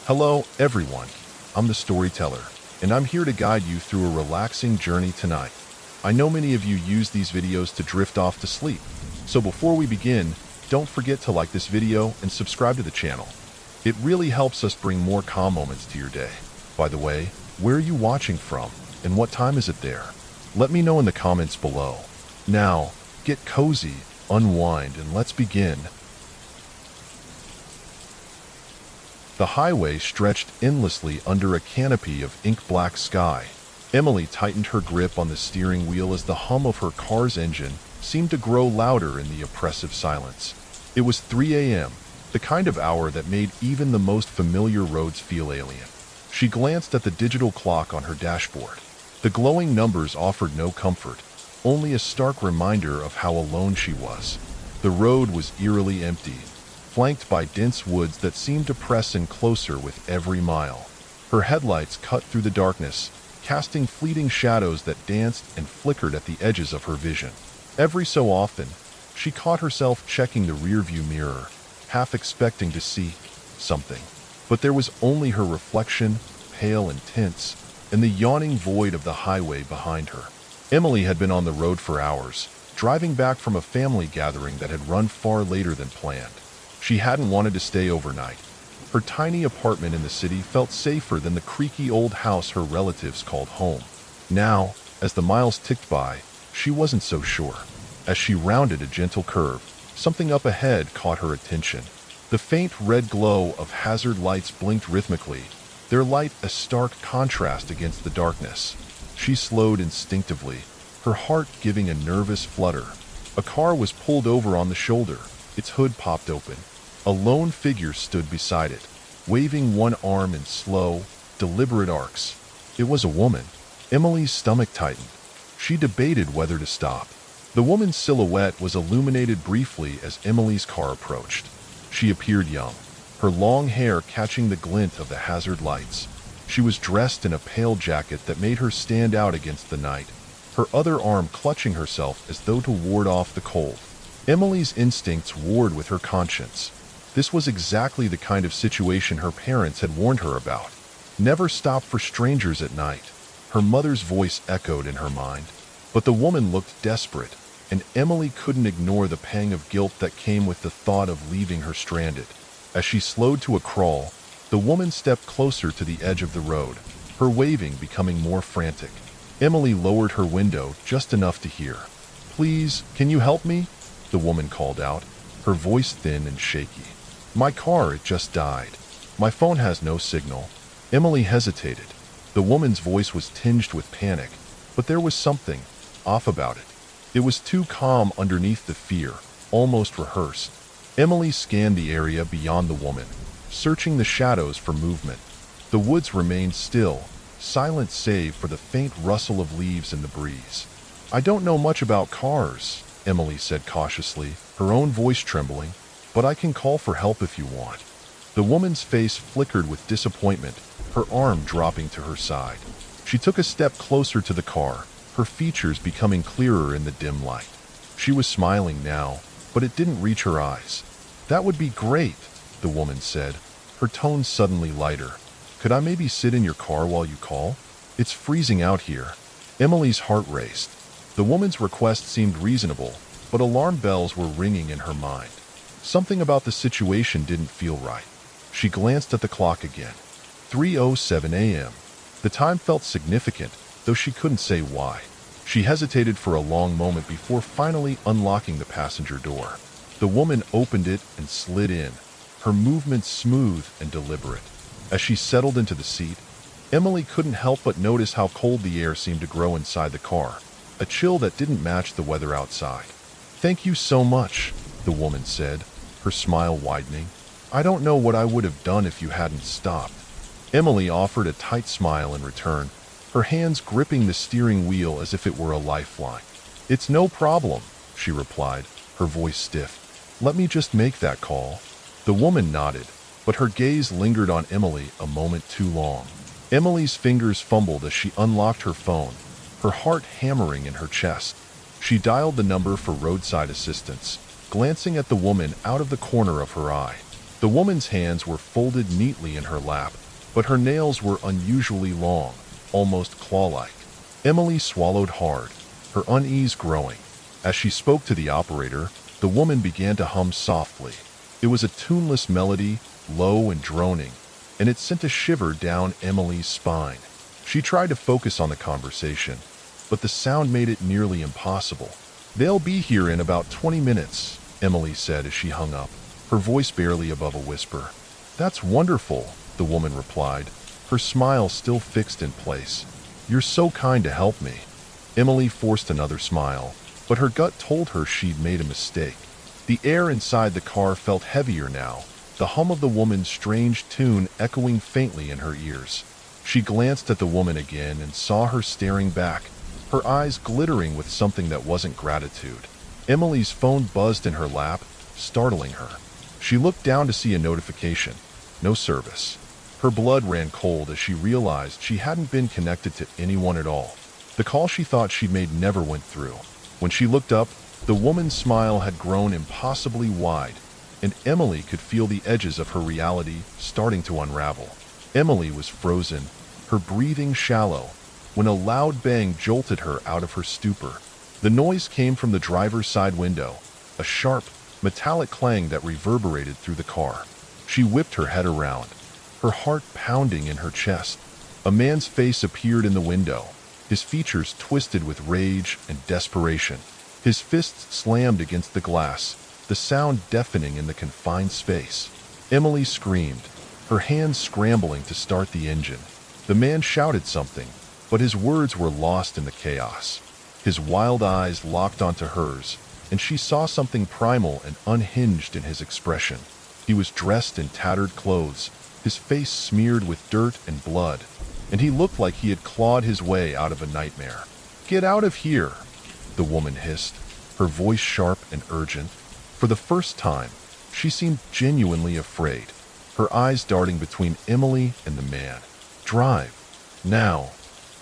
Hello, everyone. I'm the storyteller, and I'm here to guide you through a relaxing journey tonight. I know many of you use these videos to drift off to sleep, so before we begin, don't forget to like this video and subscribe to the channel. It really helps us bring more calm moments to your day. By the way, where are you watching from, and what time is it there? Let me know in the comments below. Now, get cozy, unwind, and let's begin. The highway stretched endlessly under a canopy of ink-black sky. Emily tightened her grip on the steering wheel as the hum of her car's engine seemed to grow louder in the oppressive silence. It was 3 a.m., the kind of hour that made even the most familiar roads feel alien. She glanced at the digital clock on her dashboard. The glowing numbers offered no comfort, only a stark reminder of how alone she was. The road was eerily empty, flanked by dense woods that seemed to press in closer with every mile. Her headlights cut through the darkness, casting fleeting shadows that danced and flickered at the edges of her vision. Every so often, she caught herself checking the rearview mirror, half expecting to see something. But there was only her reflection, pale and tense, and the yawning void of the highway behind her. Emily had been on the road for hours, driving back from a family gathering that had run far later than planned. She hadn't wanted to stay overnight. Her tiny apartment in the city felt safer than the creaky old house her relatives called home. Now, as the miles ticked by, she wasn't so sure. As she rounded a gentle curve, something up ahead caught her attention. The faint red glow of hazard lights blinked rhythmically, their light a stark contrast against the darkness. She slowed instinctively, her heart giving a nervous flutter. A car was pulled over on the shoulder, its hood popped open. A lone figure stood beside it, waving one arm in slow, deliberate arcs. It was a woman. Emily's stomach tightened. She debated whether to stop. The woman's silhouette was illuminated briefly as Emily's car approached. She appeared young, her long hair catching the glint of the hazard lights. She was dressed in a pale jacket that made her stand out against the night, her other arm clutching herself as though to ward off the cold. Emily's instincts warred with her conscience. This was exactly the kind of situation her parents had warned her about. Never stop for strangers at night. Her mother's voice echoed in her mind. But the woman looked desperate, and Emily couldn't ignore the pang of guilt that came with the thought of leaving her stranded. As she slowed to a crawl, the woman stepped closer to the edge of the road, her waving becoming more frantic. Emily lowered her window just enough to hear. "Please, can you help me?" the woman called out, her voice thin and shaky. "My car, it just died. My phone has no signal." Emily hesitated. The woman's voice was tinged with panic, but there was something off about it. It was too calm underneath the fear, almost rehearsed. Emily scanned the area beyond the woman, searching the shadows for movement. The woods remained still, silent save for the faint rustle of leaves in the breeze. "I don't know much about cars," Emily said cautiously, her own voice trembling, "but I can call for help if you want." The woman's face flickered with disappointment, her arm dropping to her side. She took a step closer to the car, her features becoming clearer in the dim light. She was smiling now, but it didn't reach her eyes. "That would be great," the woman said, her tone suddenly lighter. "Could I maybe sit in your car while you call? It's freezing out here." Emily's heart raced. The woman's request seemed reasonable, but alarm bells were ringing in her mind. Something about the situation didn't feel right. She glanced at the clock again. 3:07 a.m. The time felt significant, though she couldn't say why. She hesitated for a long moment before finally unlocking the passenger door. The woman opened it and slid in, her movements smooth and deliberate. As she settled into the seat, Emily couldn't help but notice how cold the air seemed to grow inside the car, a chill that didn't match the weather outside. "Thank you so much," the woman said, her smile widening. "I don't know what I would have done if you hadn't stopped." Emily offered a tight smile in return, her hands gripping the steering wheel as if it were a lifeline. "It's no problem," she replied, her voice stiff. "Let me just make that call." The woman nodded, but her gaze lingered on Emily a moment too long. Emily's fingers fumbled as she unlocked her phone, her heart hammering in her chest. She dialed the number for roadside assistance, glancing at the woman out of the corner of her eye. The woman's hands were folded neatly in her lap, but her nails were unusually long, almost claw-like. Emily swallowed hard, her unease growing. As she spoke to the operator, the woman began to hum softly. It was a tuneless melody, low and droning, and it sent a shiver down Emily's spine. She tried to focus on the conversation, but the sound made it nearly impossible. "They'll be here in about 20 minutes, Emily said as she hung up, her voice barely above a whisper. "That's wonderful," the woman replied, her smile still fixed in place. "You're so kind to help me." Emily forced another smile, but her gut told her she'd made a mistake. The air inside the car felt heavier now, the hum of the woman's strange tune echoing faintly in her ears. She glanced at the woman again and saw her staring back, her eyes glittering with something that wasn't gratitude. Emily's phone buzzed in her lap, startling her. She looked down to see a notification. No service. Her blood ran cold as she realized she hadn't been connected to anyone at all. The call she thought she'd made never went through. When she looked up, the woman's smile had grown impossibly wide, and Emily could feel the edges of her reality starting to unravel. Emily was frozen, her breathing shallow, when a loud bang jolted her out of her stupor. The noise came from the driver's side window, a sharp, metallic clang that reverberated through the car. She whipped her head around, her heart pounding in her chest. A man's face appeared in the window, his features twisted with rage and desperation. His fists slammed against the glass, the sound deafening in the confined space. Emily screamed, her hands scrambling to start the engine. The man shouted something, but his words were lost in the chaos. His wild eyes locked onto hers, and she saw something primal and unhinged in his expression. He was dressed in tattered clothes, his face smeared with dirt and blood, and he looked like he had clawed his way out of a nightmare. "Get out of here," the woman hissed, her voice sharp and urgent. For the first time, she seemed genuinely afraid, her eyes darting between Emily and the man. "Drive. Now."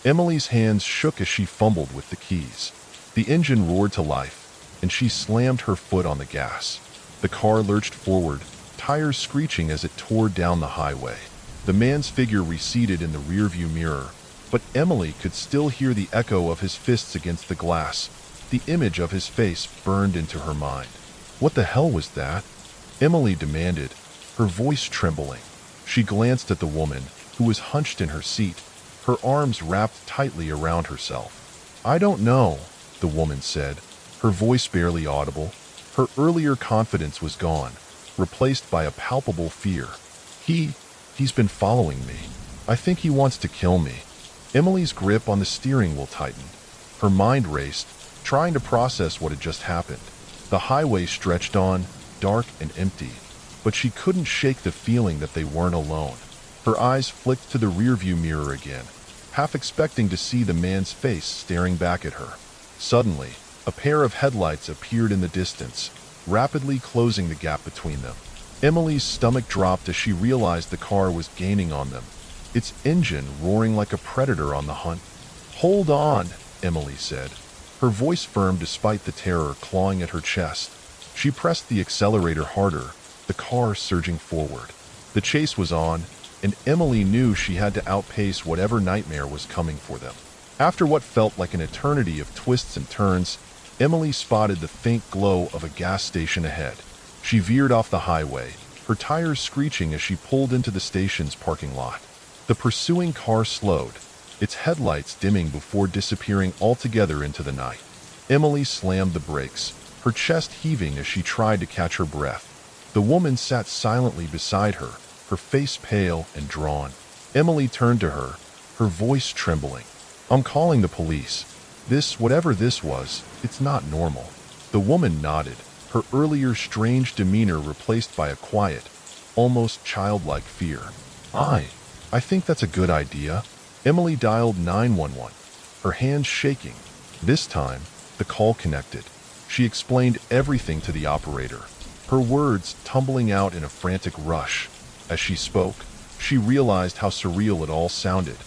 Emily's hands shook as she fumbled with the keys. The engine roared to life, and she slammed her foot on the gas. The car lurched forward, tires screeching as it tore down the highway. The man's figure receded in the rearview mirror, but Emily could still hear the echo of his fists against the glass. The image of his face burned into her mind. What the hell was that? Emily demanded, her voice trembling. She glanced at the woman, who was hunched in her seat, her arms wrapped tightly around herself. "I don't know," the woman said, her voice barely audible. Her earlier confidence was gone, replaced by a palpable fear. He's been following me. I think he wants to kill me." Emily's grip on the steering wheel tightened. Her mind raced, trying to process what had just happened. The highway stretched on, dark and empty, but she couldn't shake the feeling that they weren't alone. Her eyes flicked to the rearview mirror again, half expecting to see the man's face staring back at her. Suddenly, a pair of headlights appeared in the distance, rapidly closing the gap between them. Emily's stomach dropped as she realized the car was gaining on them, its engine roaring like a predator on the hunt. "Hold on," Emily said, her voice firm despite the terror clawing at her chest. She pressed the accelerator harder, the car surging forward. The chase was on, and Emily knew she had to outpace whatever nightmare was coming for them. After what felt like an eternity of twists and turns, Emily spotted the faint glow of a gas station ahead. She veered off the highway, her tires screeching as she pulled into the station's parking lot. The pursuing car slowed, its headlights dimming before disappearing altogether into the night. Emily slammed the brakes, her chest heaving as she tried to catch her breath. The woman sat silently beside her, her face pale and drawn. Emily turned to her, her voice trembling. "I'm calling the police. Whatever this was, it's not normal." The woman nodded, her earlier strange demeanor replaced by a quiet, almost childlike fear. I think that's a good idea." Emily dialed 911, her hands shaking. This time, the call connected. She explained everything to the operator, her words tumbling out in a frantic rush. As she spoke, she realized how surreal it all sounded.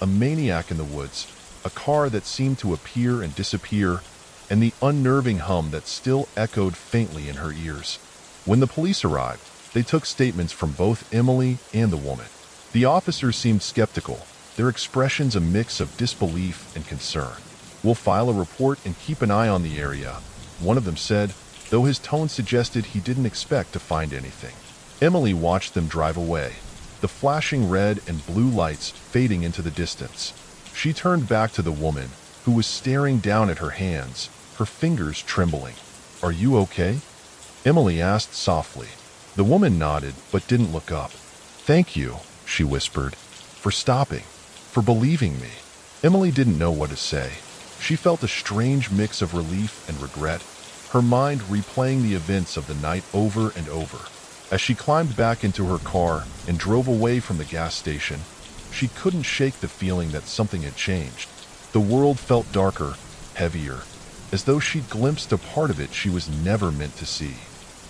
A maniac in the woods, a car that seemed to appear and disappear, and the unnerving hum that still echoed faintly in her ears. When the police arrived, They took statements from both Emily and the woman. The officers seemed skeptical, their expressions a mix of disbelief and concern. "We'll file a report and keep an eye on the area," one of them said, though his tone suggested he didn't expect to find anything. Emily watched them drive away, the flashing red and blue lights fading into the distance. She turned back to the woman, who was staring down at her hands, her fingers trembling. "Are you okay?" Emily asked softly. The woman nodded but didn't look up. "Thank you," she whispered, "for stopping, for believing me." Emily didn't know what to say. She felt a strange mix of relief and regret, her mind replaying the events of the night over and over. As she climbed back into her car and drove away from the gas station, she couldn't shake the feeling that something had changed. The world felt darker, heavier, as though she'd glimpsed a part of it she was never meant to see.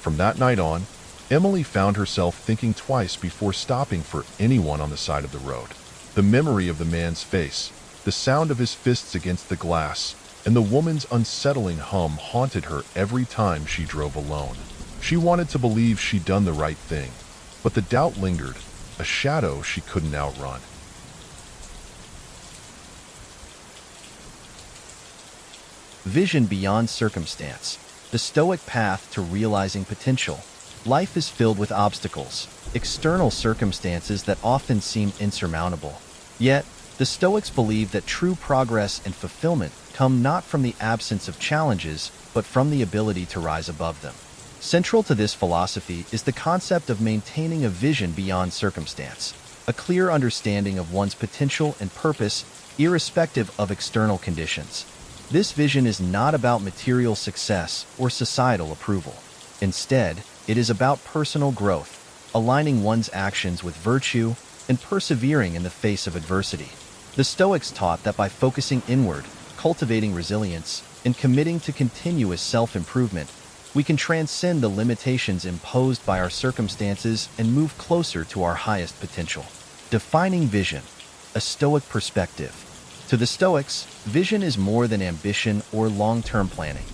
From that night on, Emily found herself thinking twice before stopping for anyone on the side of the road. The memory of the man's face, the sound of his fists against the glass, and the woman's unsettling hum haunted her every time she drove alone. She wanted to believe she'd done the right thing, but the doubt lingered, a shadow she couldn't outrun. Vision beyond circumstance, the Stoic path to realizing potential. Life is filled with obstacles, external circumstances that often seem insurmountable. Yet, the Stoics believe that true progress and fulfillment come not from the absence of challenges, but from the ability to rise above them. Central to this philosophy is the concept of maintaining a vision beyond circumstance, a clear understanding of one's potential and purpose, irrespective of external conditions. This vision is not about material success or societal approval. Instead, it is about personal growth, aligning one's actions with virtue and persevering in the face of adversity. The Stoics taught that by focusing inward, cultivating resilience, and committing to continuous self-improvement, we can transcend the limitations imposed by our circumstances and move closer to our highest potential. Defining vision, a Stoic perspective. To the Stoics, vision is more than ambition or long-term planning.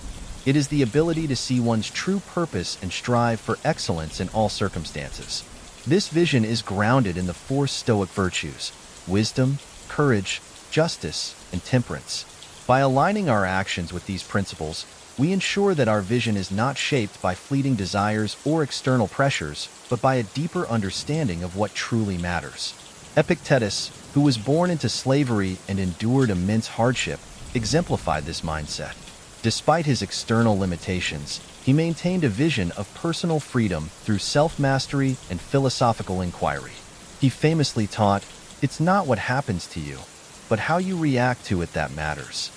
It is the ability to see one's true purpose and strive for excellence in all circumstances. This vision is grounded in the four Stoic virtues: wisdom, courage, justice, and temperance. By aligning our actions with these principles, we ensure that our vision is not shaped by fleeting desires or external pressures, but by a deeper understanding of what truly matters. Epictetus, who was born into slavery and endured immense hardship, exemplified this mindset. Despite his external limitations, he maintained a vision of personal freedom through self-mastery and philosophical inquiry. He famously taught, "It's not what happens to you, but how you react to it that matters."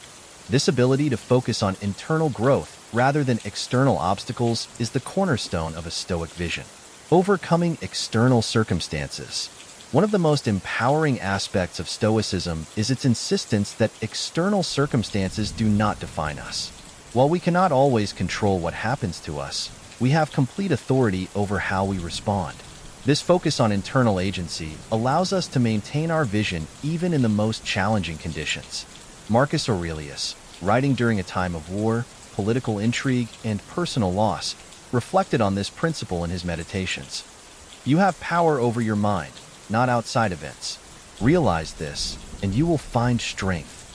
This ability to focus on internal growth rather than external obstacles is the cornerstone of a Stoic vision. Overcoming external circumstances. One of the most empowering aspects of Stoicism is its insistence that external circumstances do not define us. While we cannot always control what happens to us, we have complete authority over how we respond. This focus on internal agency allows us to maintain our vision even in the most challenging conditions. Marcus Aurelius, writing during a time of war, political intrigue, and personal loss, reflected on this principle in his meditations. "You have power over your mind, not outside events. Realize this, and you will find strength."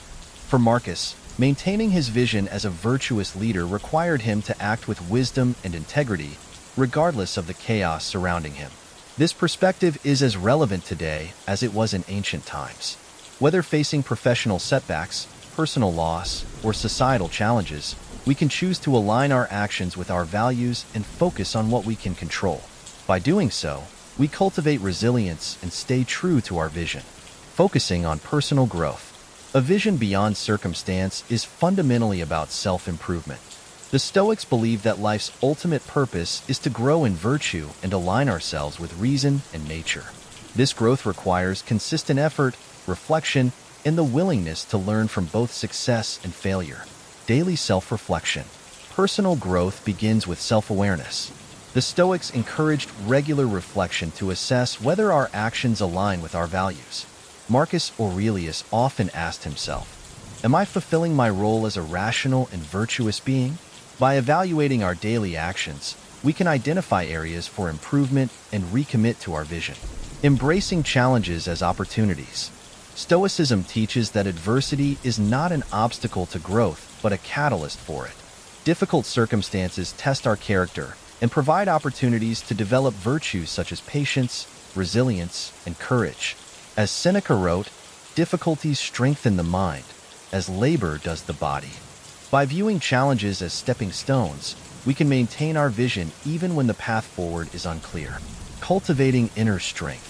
For Marcus, maintaining his vision as a virtuous leader required him to act with wisdom and integrity, regardless of the chaos surrounding him. This perspective is as relevant today as it was in ancient times. Whether facing professional setbacks, personal loss, or societal challenges, we can choose to align our actions with our values and focus on what we can control. By doing so, we cultivate resilience and stay true to our vision. Focusing on personal growth. A vision beyond circumstance is fundamentally about self-improvement. The Stoics believe that life's ultimate purpose is to grow in virtue and align ourselves with reason and nature. This growth requires consistent effort, reflection, and the willingness to learn from both success and failure. Daily self-reflection. Personal growth begins with self-awareness. The Stoics encouraged regular reflection to assess whether our actions align with our values. Marcus Aurelius often asked himself, "Am I fulfilling my role as a rational and virtuous being?" By evaluating our daily actions, we can identify areas for improvement and recommit to our vision. Embracing challenges as opportunities. Stoicism teaches that adversity is not an obstacle to growth, but a catalyst for it. Difficult circumstances test our character and provide opportunities to develop virtues such as patience, resilience, and courage. As Seneca wrote, difficulties strengthen the mind, as labor does the body. By viewing challenges as stepping stones, we can maintain our vision even when the path forward is unclear. Cultivating inner strength.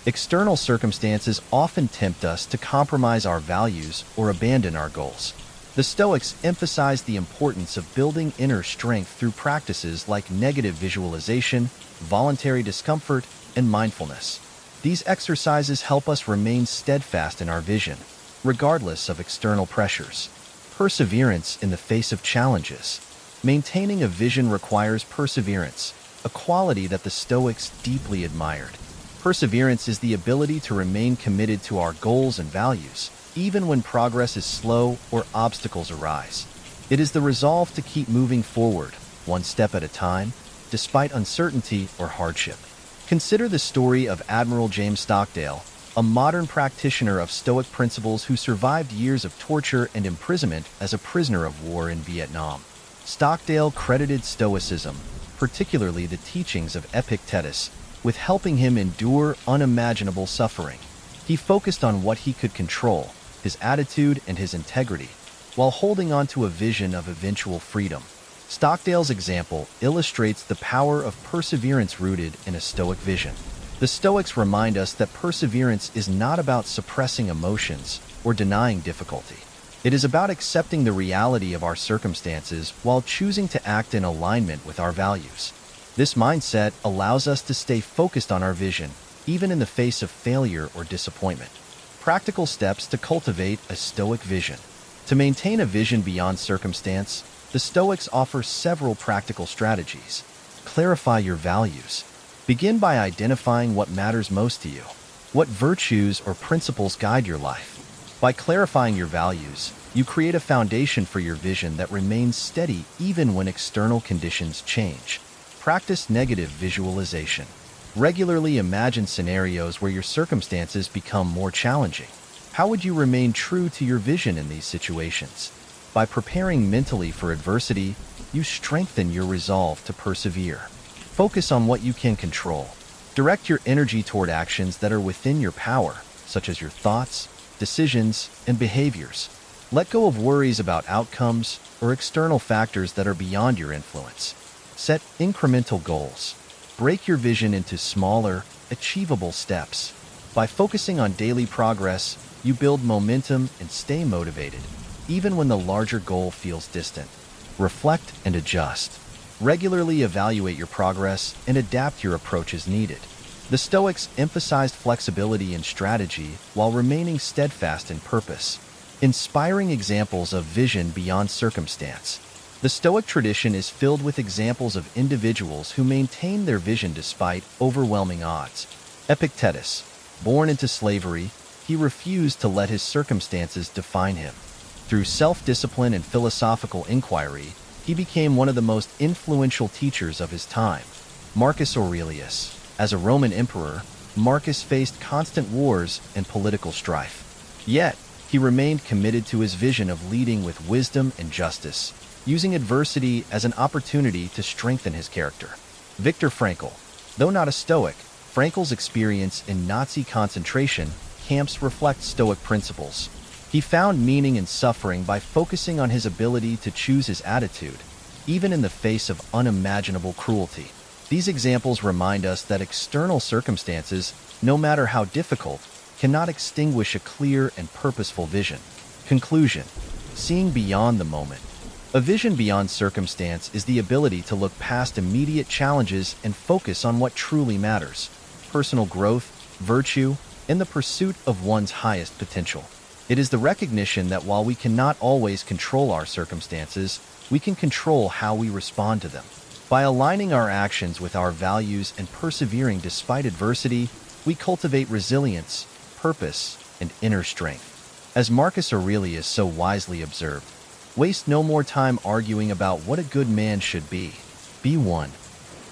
External circumstances often tempt us to compromise our values or abandon our goals. The Stoics emphasize the importance of building inner strength through practices like negative visualization, voluntary discomfort, and mindfulness. These exercises help us remain steadfast in our vision, regardless of external pressures. Perseverance in the face of challenges. Maintaining a vision requires perseverance, a quality that the Stoics deeply admired. Perseverance is the ability to remain committed to our goals and values, even when progress is slow or obstacles arise. It is the resolve to keep moving forward, one step at a time, despite uncertainty or hardship. Consider the story of Admiral James Stockdale, a modern practitioner of Stoic principles who survived years of torture and imprisonment as a prisoner of war in Vietnam. Stockdale credited Stoicism, particularly the teachings of Epictetus, with helping him endure unimaginable suffering. He focused on what he could control, his attitude and his integrity, while holding on to a vision of eventual freedom. Stockdale's example illustrates the power of perseverance rooted in a Stoic vision. The Stoics remind us that perseverance is not about suppressing emotions or denying difficulty. It is about accepting the reality of our circumstances while choosing to act in alignment with our values. This mindset allows us to stay focused on our vision, even in the face of failure or disappointment. Practical steps to cultivate a Stoic vision. To maintain a vision beyond circumstance, the Stoics offer several practical strategies. Clarify your values. Begin by identifying what matters most to you. What virtues or principles guide your life? By clarifying your values, you create a foundation for your vision that remains steady even when external conditions change. Practice negative visualization. Regularly imagine scenarios where your circumstances become more challenging. How would you remain true to your vision in these situations? By preparing mentally for adversity, you strengthen your resolve to persevere. Focus on what you can control. Direct your energy toward actions that are within your power, such as your thoughts, decisions, and behaviors. Let go of worries about outcomes or external factors that are beyond your influence. Set incremental goals. Break your vision into smaller, achievable steps. By focusing on daily progress, you build momentum and stay motivated, even when the larger goal feels distant. Reflect and adjust. Regularly evaluate your progress and adapt your approach as needed. The Stoics emphasized flexibility and strategy while remaining steadfast in purpose. Inspiring examples of vision beyond circumstance. The Stoic tradition is filled with examples of individuals who maintain their vision despite overwhelming odds. Epictetus, born into slavery, he refused to let his circumstances define him. Through self-discipline and philosophical inquiry, he became one of the most influential teachers of his time. Marcus Aurelius. As a Roman emperor, Marcus faced constant wars and political strife. Yet, he remained committed to his vision of leading with wisdom and justice, using adversity as an opportunity to strengthen his character. Viktor Frankl. Though not a Stoic, Frankl's experience in Nazi concentration camps reflect Stoic principles. He found meaning in suffering by focusing on his ability to choose his attitude, even in the face of unimaginable cruelty. These examples remind us that external circumstances, no matter how difficult, cannot extinguish a clear and purposeful vision. Conclusion. Seeing beyond the moment. A vision beyond circumstance is the ability to look past immediate challenges and focus on what truly matters: personal growth, virtue, and the pursuit of one's highest potential. It is the recognition that while we cannot always control our circumstances, we can control how we respond to them. By aligning our actions with our values and persevering despite adversity, we cultivate resilience, purpose, and inner strength. As Marcus Aurelius so wisely observed, waste no more time arguing about what a good man should be. Be one.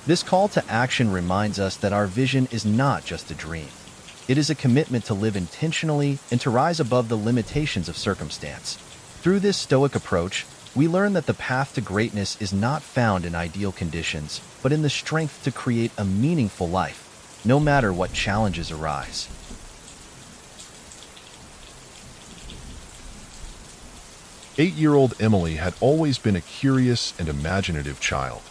This call to action reminds us that our vision is not just a dream. It is a commitment to live intentionally and to rise above the limitations of circumstance. Through this stoic approach, we learn that the path to greatness is not found in ideal conditions, but in the strength to create a meaningful life, no matter what challenges arise. Eight-year-old Emily had always been a curious and imaginative child.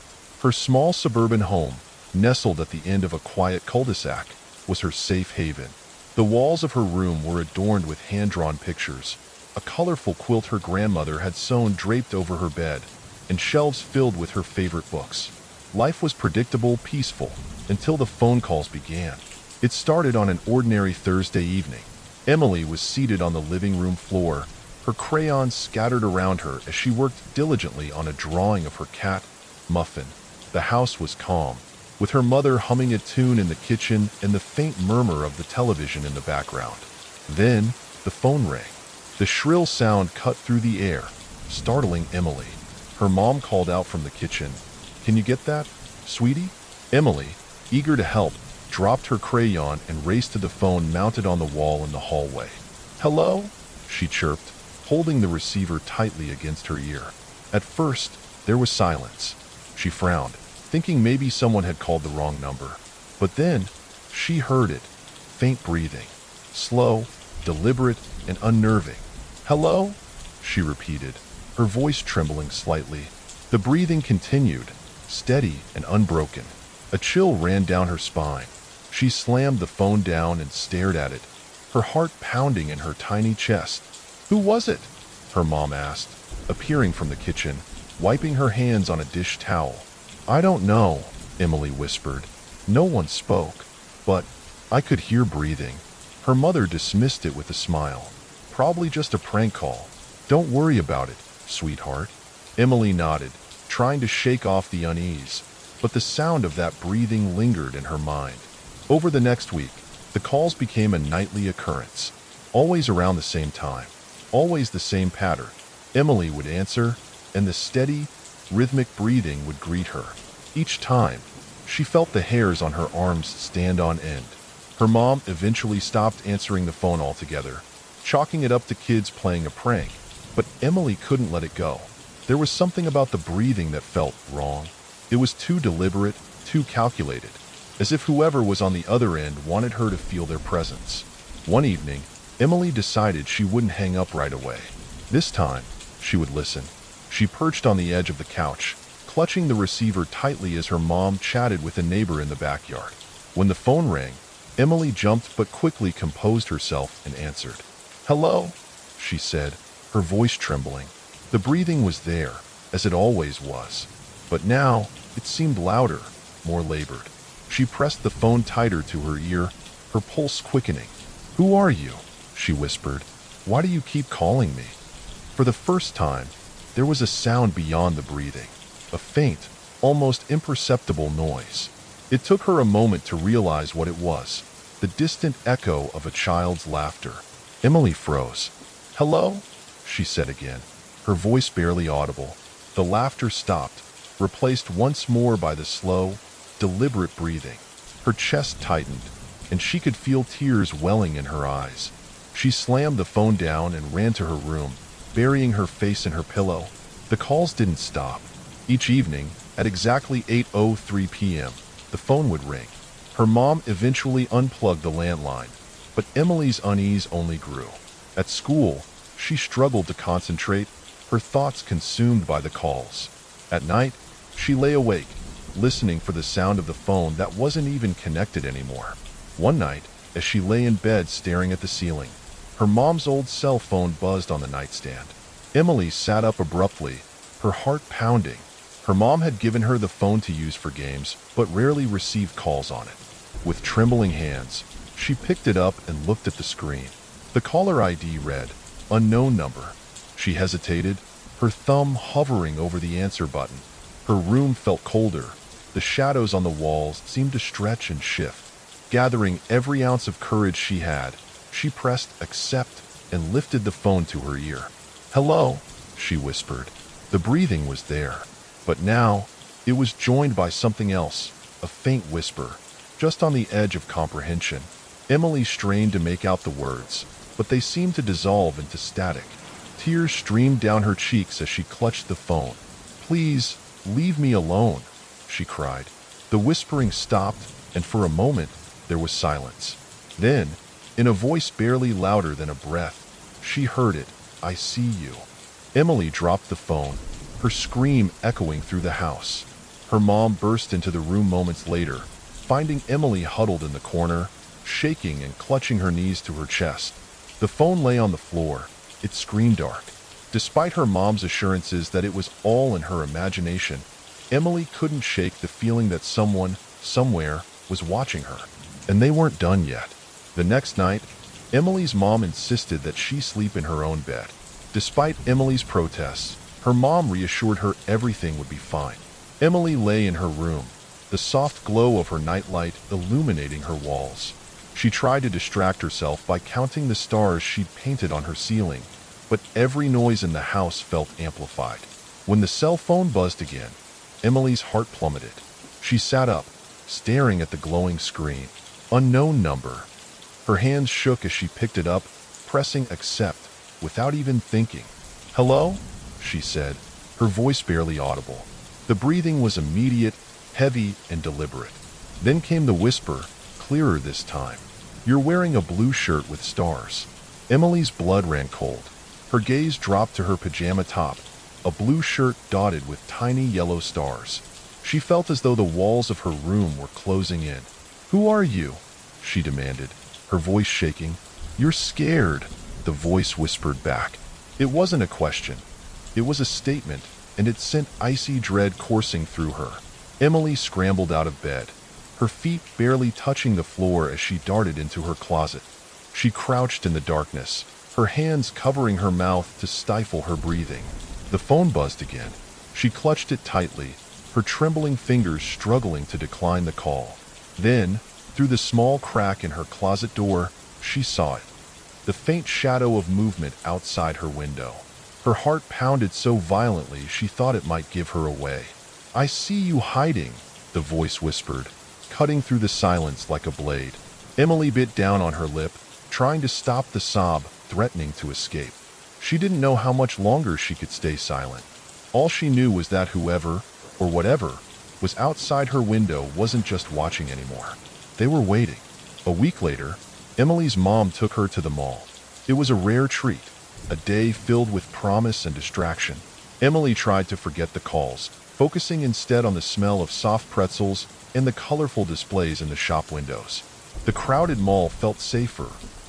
Her small suburban home, nestled at the end of a quiet cul-de-sac, was her safe haven. The walls of her room were adorned with hand-drawn pictures, a colorful quilt her grandmother had sewn draped over her bed, and shelves filled with her favorite books. Life was predictable, peaceful, until the phone calls began. It started on an ordinary Thursday evening. Emily was seated on the living room floor, her crayons scattered around her as she worked diligently on a drawing of her cat, Muffin. The house was calm, with her mother humming a tune in the kitchen and the faint murmur of the television in the background. Then, the phone rang. The shrill sound cut through the air, startling Emily. Her mom called out from the kitchen, "Can you get that, sweetie?" Emily, eager to help, dropped her crayon and raced to the phone mounted on the wall in the hallway. "Hello?" she chirped, holding the receiver tightly against her ear. At first, there was silence. She frowned, thinking maybe someone had called the wrong number. But then, she heard it, faint breathing, slow, deliberate, and unnerving. "Hello?" she repeated, her voice trembling slightly. The breathing continued, steady and unbroken. A chill ran down her spine. She slammed the phone down and stared at it, her heart pounding in her tiny chest. "Who was it?" her mom asked, appearing from the kitchen, wiping her hands on a dish towel. "I don't know," Emily whispered. No one spoke, but I could hear breathing. Her mother dismissed it with a smile. "Probably just a prank call. Don't worry about it, sweetheart." Emily nodded, trying to shake off the unease, but the sound of that breathing lingered in her mind. Over the next week, the calls became a nightly occurrence, always around the same time, always the same pattern. Emily would answer, and the steady, rhythmic breathing would greet her. Each time, she felt the hairs on her arms stand on end. Her mom eventually stopped answering the phone altogether, chalking it up to kids playing a prank, but Emily couldn't let it go. There was something about the breathing that felt wrong. It was too deliberate, too calculated, as if whoever was on the other end wanted her to feel their presence. One evening, Emily decided she wouldn't hang up right away. This time, she would listen. She perched on the edge of the couch, clutching the receiver tightly as her mom chatted with a neighbor in the backyard. When the phone rang, Emily jumped but quickly composed herself and answered. "Hello?" she said, her voice trembling. The breathing was there, as it always was, but now it seemed louder, more labored. She pressed the phone tighter to her ear, her pulse quickening. "Who are you?" she whispered. "Why do you keep calling me?" For the first time, there was a sound beyond the breathing, a faint, almost imperceptible noise. It took her a moment to realize what it was, the distant echo of a child's laughter. Emily froze. "Hello?" she said again, her voice barely audible. The laughter stopped, replaced once more by the slow, deliberate breathing. Her chest tightened, and she could feel tears welling in her eyes. She slammed the phone down and ran to her room, burying her face in her pillow. The calls didn't stop. Each evening, at exactly 8:03 p.m., the phone would ring. Her mom eventually unplugged the landline, but Emily's unease only grew. At school, she struggled to concentrate, her thoughts consumed by the calls. At night, she lay awake, listening for the sound of the phone that wasn't even connected anymore. One night, as she lay in bed staring at the ceiling, her mom's old cell phone buzzed on the nightstand. Emily sat up abruptly, her heart pounding. Her mom had given her the phone to use for games, but rarely received calls on it. With trembling hands, she picked it up and looked at the screen. The caller ID read, "Unknown number." She hesitated, her thumb hovering over the answer button. Her room felt colder. The shadows on the walls seemed to stretch and shift. Gathering every ounce of courage she had, she pressed accept and lifted the phone to her ear. "Hello," she whispered. The breathing was there, but now it was joined by something else, a faint whisper, just on the edge of comprehension. Emily strained to make out the words, but they seemed to dissolve into static. Tears streamed down her cheeks as she clutched the phone. "Please, leave me alone," she cried. The whispering stopped, and for a moment, there was silence. Then, in a voice barely louder than a breath, she heard it. "I see you." Emily dropped the phone, her scream echoing through the house. Her mom burst into the room moments later, finding Emily huddled in the corner, shaking and clutching her knees to her chest. The phone lay on the floor, its screen dark. Despite her mom's assurances that it was all in her imagination, Emily couldn't shake the feeling that someone, somewhere, was watching her. And they weren't done yet. The next night, Emily's mom insisted that she sleep in her own bed. Despite Emily's protests, her mom reassured her everything would be fine. Emily lay in her room, the soft glow of her nightlight illuminating her walls. She tried to distract herself by counting the stars she'd painted on her ceiling, but every noise in the house felt amplified. When the cell phone buzzed again, Emily's heart plummeted. She sat up, staring at the glowing screen. Unknown number. Her hands shook as she picked it up, pressing accept without even thinking. "Hello?" she said, her voice barely audible. The breathing was immediate, heavy, and deliberate. Then came the whisper, clearer this time. "You're wearing a blue shirt with stars." Emily's blood ran cold. Her gaze dropped to her pajama top, a blue shirt dotted with tiny yellow stars. She felt as though the walls of her room were closing in. "Who are you?" she demanded, her voice shaking. "You're scared," the voice whispered back. It wasn't a question. It was a statement, and it sent icy dread coursing through her. Emily scrambled out of bed, her feet barely touching the floor as she darted into her closet. She crouched in the darkness, her hands covering her mouth to stifle her breathing. The phone buzzed again. She clutched it tightly, her trembling fingers struggling to decline the call. Then, through the small crack in her closet door, she saw it. The faint shadow of movement outside her window. Her heart pounded so violently she thought it might give her away. "I see you hiding," the voice whispered, cutting through the silence like a blade. Emily bit down on her lip, trying to stop the sob threatening to escape. She didn't know how much longer she could stay silent. All she knew was that whoever, or whatever, was outside her window wasn't just watching anymore. They were waiting. A week later, Emily's mom took her to the mall. It was a rare treat, a day filled with promise and distraction. Emily tried to forget the calls, focusing instead on the smell of soft pretzels and the colorful displays in the shop windows. The crowded mall felt safer,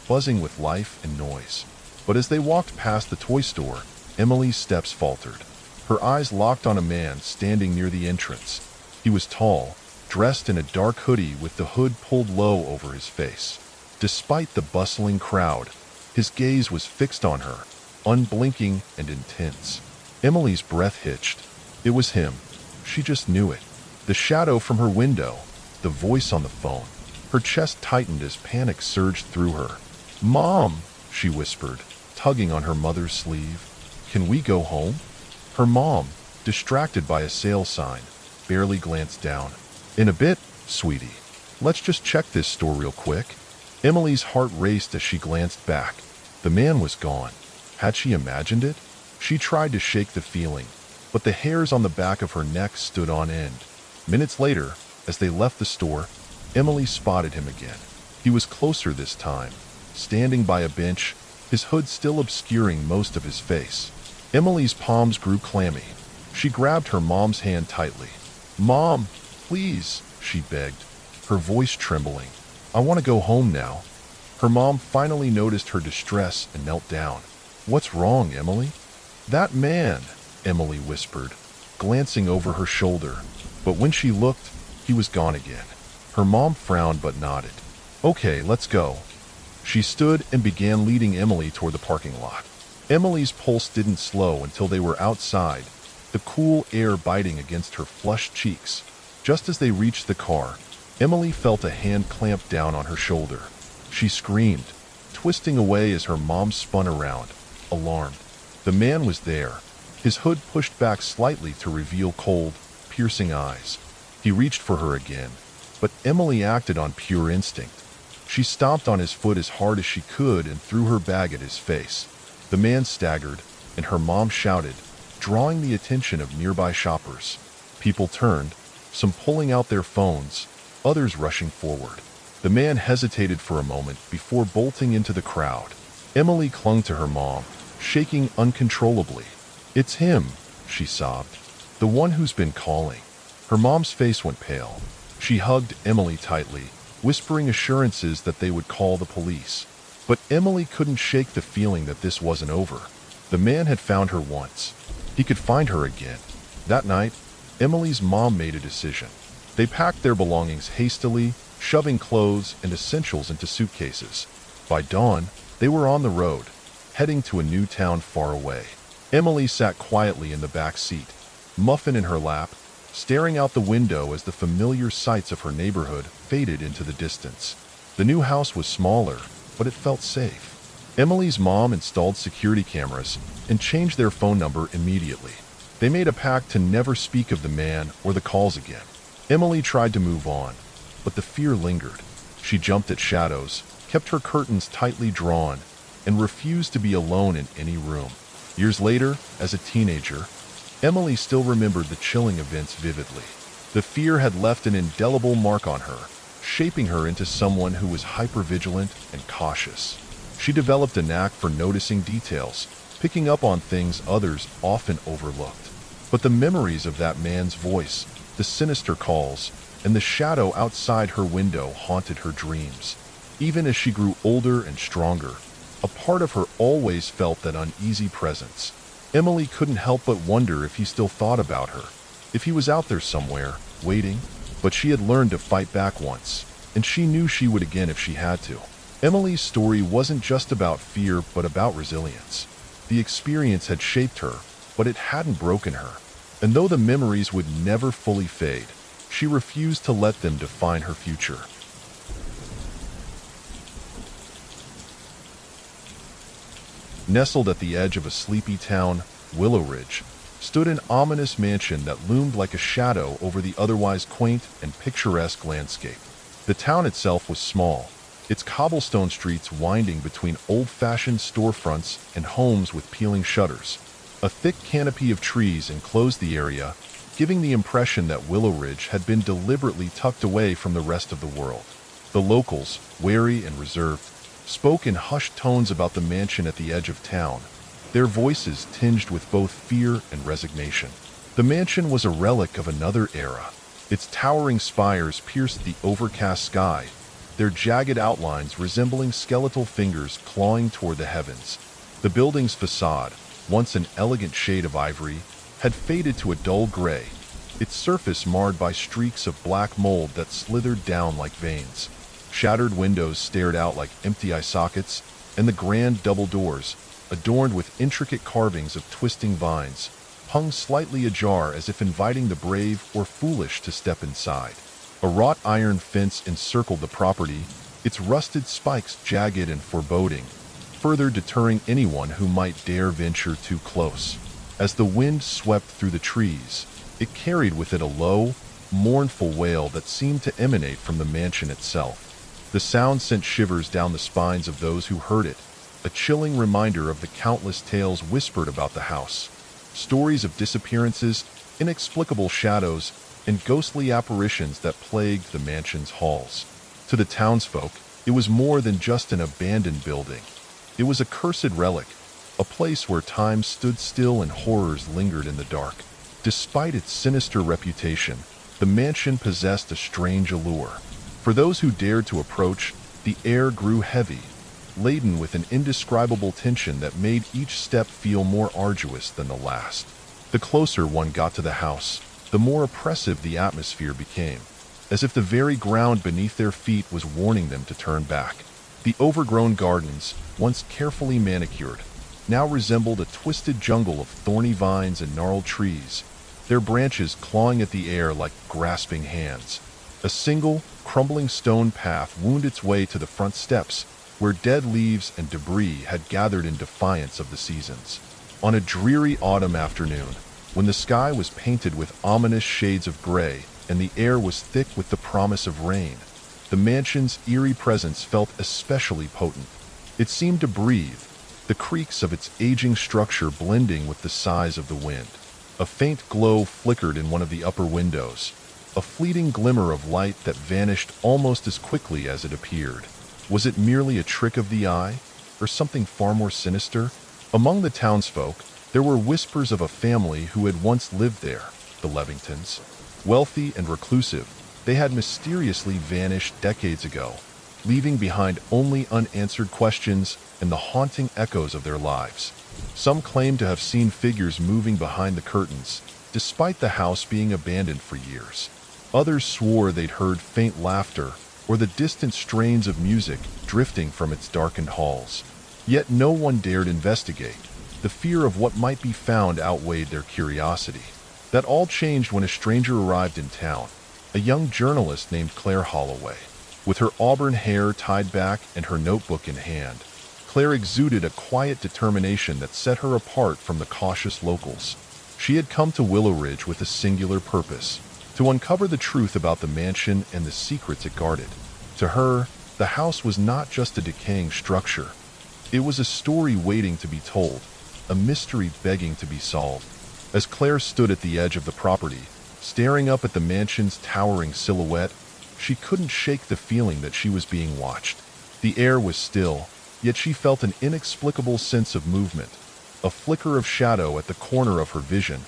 buzzing with life and noise. But as they walked past the toy store, Emily's steps faltered. Her eyes locked on a man standing near the entrance. He was tall, dressed in a dark hoodie with the hood pulled low over his face. Despite the bustling crowd, his gaze was fixed on her, unblinking and intense. Emily's breath hitched. It was him. She just knew it. The shadow from her window, the voice on the phone. Her chest tightened as panic surged through her. "Mom," she whispered, tugging on her mother's sleeve. "Can we go home?" Her mom, distracted by a sale sign, barely glanced down. "In a bit, sweetie. Let's just check this store real quick." Emily's heart raced as she glanced back. The man was gone. Had she imagined it? She tried to shake the feeling, but the hairs on the back of her neck stood on end. Minutes later, as they left the store, Emily spotted him again. He was closer this time, standing by a bench, his hood still obscuring most of his face. Emily's palms grew clammy. She grabbed her mom's hand tightly. "Mom, please," she begged, her voice trembling. "I want to go home now." Her mom finally noticed her distress and knelt down. "What's wrong, Emily?" "That man," Emily whispered, glancing over her shoulder. But when she looked, he was gone again. Her mom frowned but nodded. "Okay, let's go." She stood and began leading Emily toward the parking lot. Emily's pulse didn't slow until they were outside, the cool air biting against her flushed cheeks. Just as they reached the car, Emily felt a hand clamp down on her shoulder. She screamed, twisting away as her mom spun around, alarmed. The man was there, his hood pushed back slightly to reveal cold, piercing eyes. He reached for her again, but Emily acted on pure instinct. She stomped on his foot as hard as she could and threw her bag at his face. The man staggered, and her mom shouted, drawing the attention of nearby shoppers. People turned, some pulling out their phones, others rushing forward. The man hesitated for a moment before bolting into the crowd. Emily clung to her mom, shaking uncontrollably. "It's him," she sobbed. "The one who's been calling." Her mom's face went pale. She hugged Emily tightly, whispering assurances that they would call the police. But Emily couldn't shake the feeling that this wasn't over. The man had found her once. He could find her again. That night, Emily's mom made a decision. They packed their belongings hastily, shoving clothes and essentials into suitcases. By dawn, they were on the road, heading to a new town far away. Emily sat quietly in the back seat, muffin in her lap, staring out the window as the familiar sights of her neighborhood faded into the distance. The new house was smaller, but it felt safe. Emily's mom installed security cameras and changed their phone number immediately. They made a pact to never speak of the man or the calls again. Emily tried to move on, but the fear lingered. She jumped at shadows, kept her curtains tightly drawn, and refused to be alone in any room. Years later, as a teenager, Emily still remembered the chilling events vividly. The fear had left an indelible mark on her, shaping her into someone who was hypervigilant and cautious. She developed a knack for noticing details, picking up on things others often overlooked. But the memories of that man's voice, the sinister calls, and the shadow outside her window haunted her dreams. Even as she grew older and stronger, a part of her always felt that uneasy presence. Emily couldn't help but wonder if he still thought about her, if he was out there somewhere, waiting. But she had learned to fight back once, and she knew she would again if she had to. Emily's story wasn't just about fear, but about resilience. The experience had shaped her, but it hadn't broken her. And though the memories would never fully fade, she refused to let them define her future. Nestled at the edge of a sleepy town, Willow Ridge, stood an ominous mansion that loomed like a shadow over the otherwise quaint and picturesque landscape. The town itself was small, its cobblestone streets winding between old-fashioned storefronts and homes with peeling shutters. A thick canopy of trees enclosed the area, giving the impression that Willow Ridge had been deliberately tucked away from the rest of the world. The locals, wary and reserved, spoke in hushed tones about the mansion at the edge of town, their voices tinged with both fear and resignation. The mansion was a relic of another era. Its towering spires pierced the overcast sky, their jagged outlines resembling skeletal fingers clawing toward the heavens. The building's facade, once an elegant shade of ivory, had faded to a dull gray, its surface marred by streaks of black mold that slithered down like veins. Shattered windows stared out like empty eye sockets, and the grand double doors, adorned with intricate carvings of twisting vines, hung slightly ajar as if inviting the brave or foolish to step inside. A wrought iron fence encircled the property, its rusted spikes jagged and foreboding, further deterring anyone who might dare venture too close. As the wind swept through the trees, it carried with it a low, mournful wail that seemed to emanate from the mansion itself. The sound sent shivers down the spines of those who heard it, a chilling reminder of the countless tales whispered about the house. Stories of disappearances, inexplicable shadows, and ghostly apparitions that plagued the mansion's halls. To the townsfolk, it was more than just an abandoned building. It was a cursed relic, a place where time stood still and horrors lingered in the dark. Despite its sinister reputation, the mansion possessed a strange allure. For those who dared to approach, the air grew heavy, laden with an indescribable tension that made each step feel more arduous than the last. The closer one got to the house, the more oppressive the atmosphere became, as if the very ground beneath their feet was warning them to turn back. The overgrown gardens, once carefully manicured, now resembled a twisted jungle of thorny vines and gnarled trees, their branches clawing at the air like grasping hands. A single, crumbling stone path wound its way to the front steps, where dead leaves and debris had gathered in defiance of the seasons. On a dreary autumn afternoon, when the sky was painted with ominous shades of gray and the air was thick with the promise of rain. The mansion's eerie presence felt especially potent. It seemed to breathe, the creaks of its aging structure blending with the sighs of the wind. A faint glow flickered in one of the upper windows, a fleeting glimmer of light that vanished almost as quickly as it appeared. Was it merely a trick of the eye, or something far more sinister? Among the townsfolk, there were whispers of a family who had once lived there, the Levingtons. Wealthy and reclusive, they had mysteriously vanished decades ago, leaving behind only unanswered questions and the haunting echoes of their lives. Some claimed to have seen figures moving behind the curtains, despite the house being abandoned for years. Others swore they'd heard faint laughter or the distant strains of music drifting from its darkened halls. Yet no one dared investigate. The fear of what might be found outweighed their curiosity. That all changed when a stranger arrived in town, a young journalist named Claire Holloway. With her auburn hair tied back and her notebook in hand, Claire exuded a quiet determination that set her apart from the cautious locals. She had come to Willow Ridge with a singular purpose: to uncover the truth about the mansion and the secrets it guarded. To her, the house was not just a decaying structure. It was a story waiting to be told, a mystery begging to be solved. As Claire stood at the edge of the property, staring up at the mansion's towering silhouette, she couldn't shake the feeling that she was being watched. The air was still, yet she felt an inexplicable sense of movement, a flicker of shadow at the corner of her vision,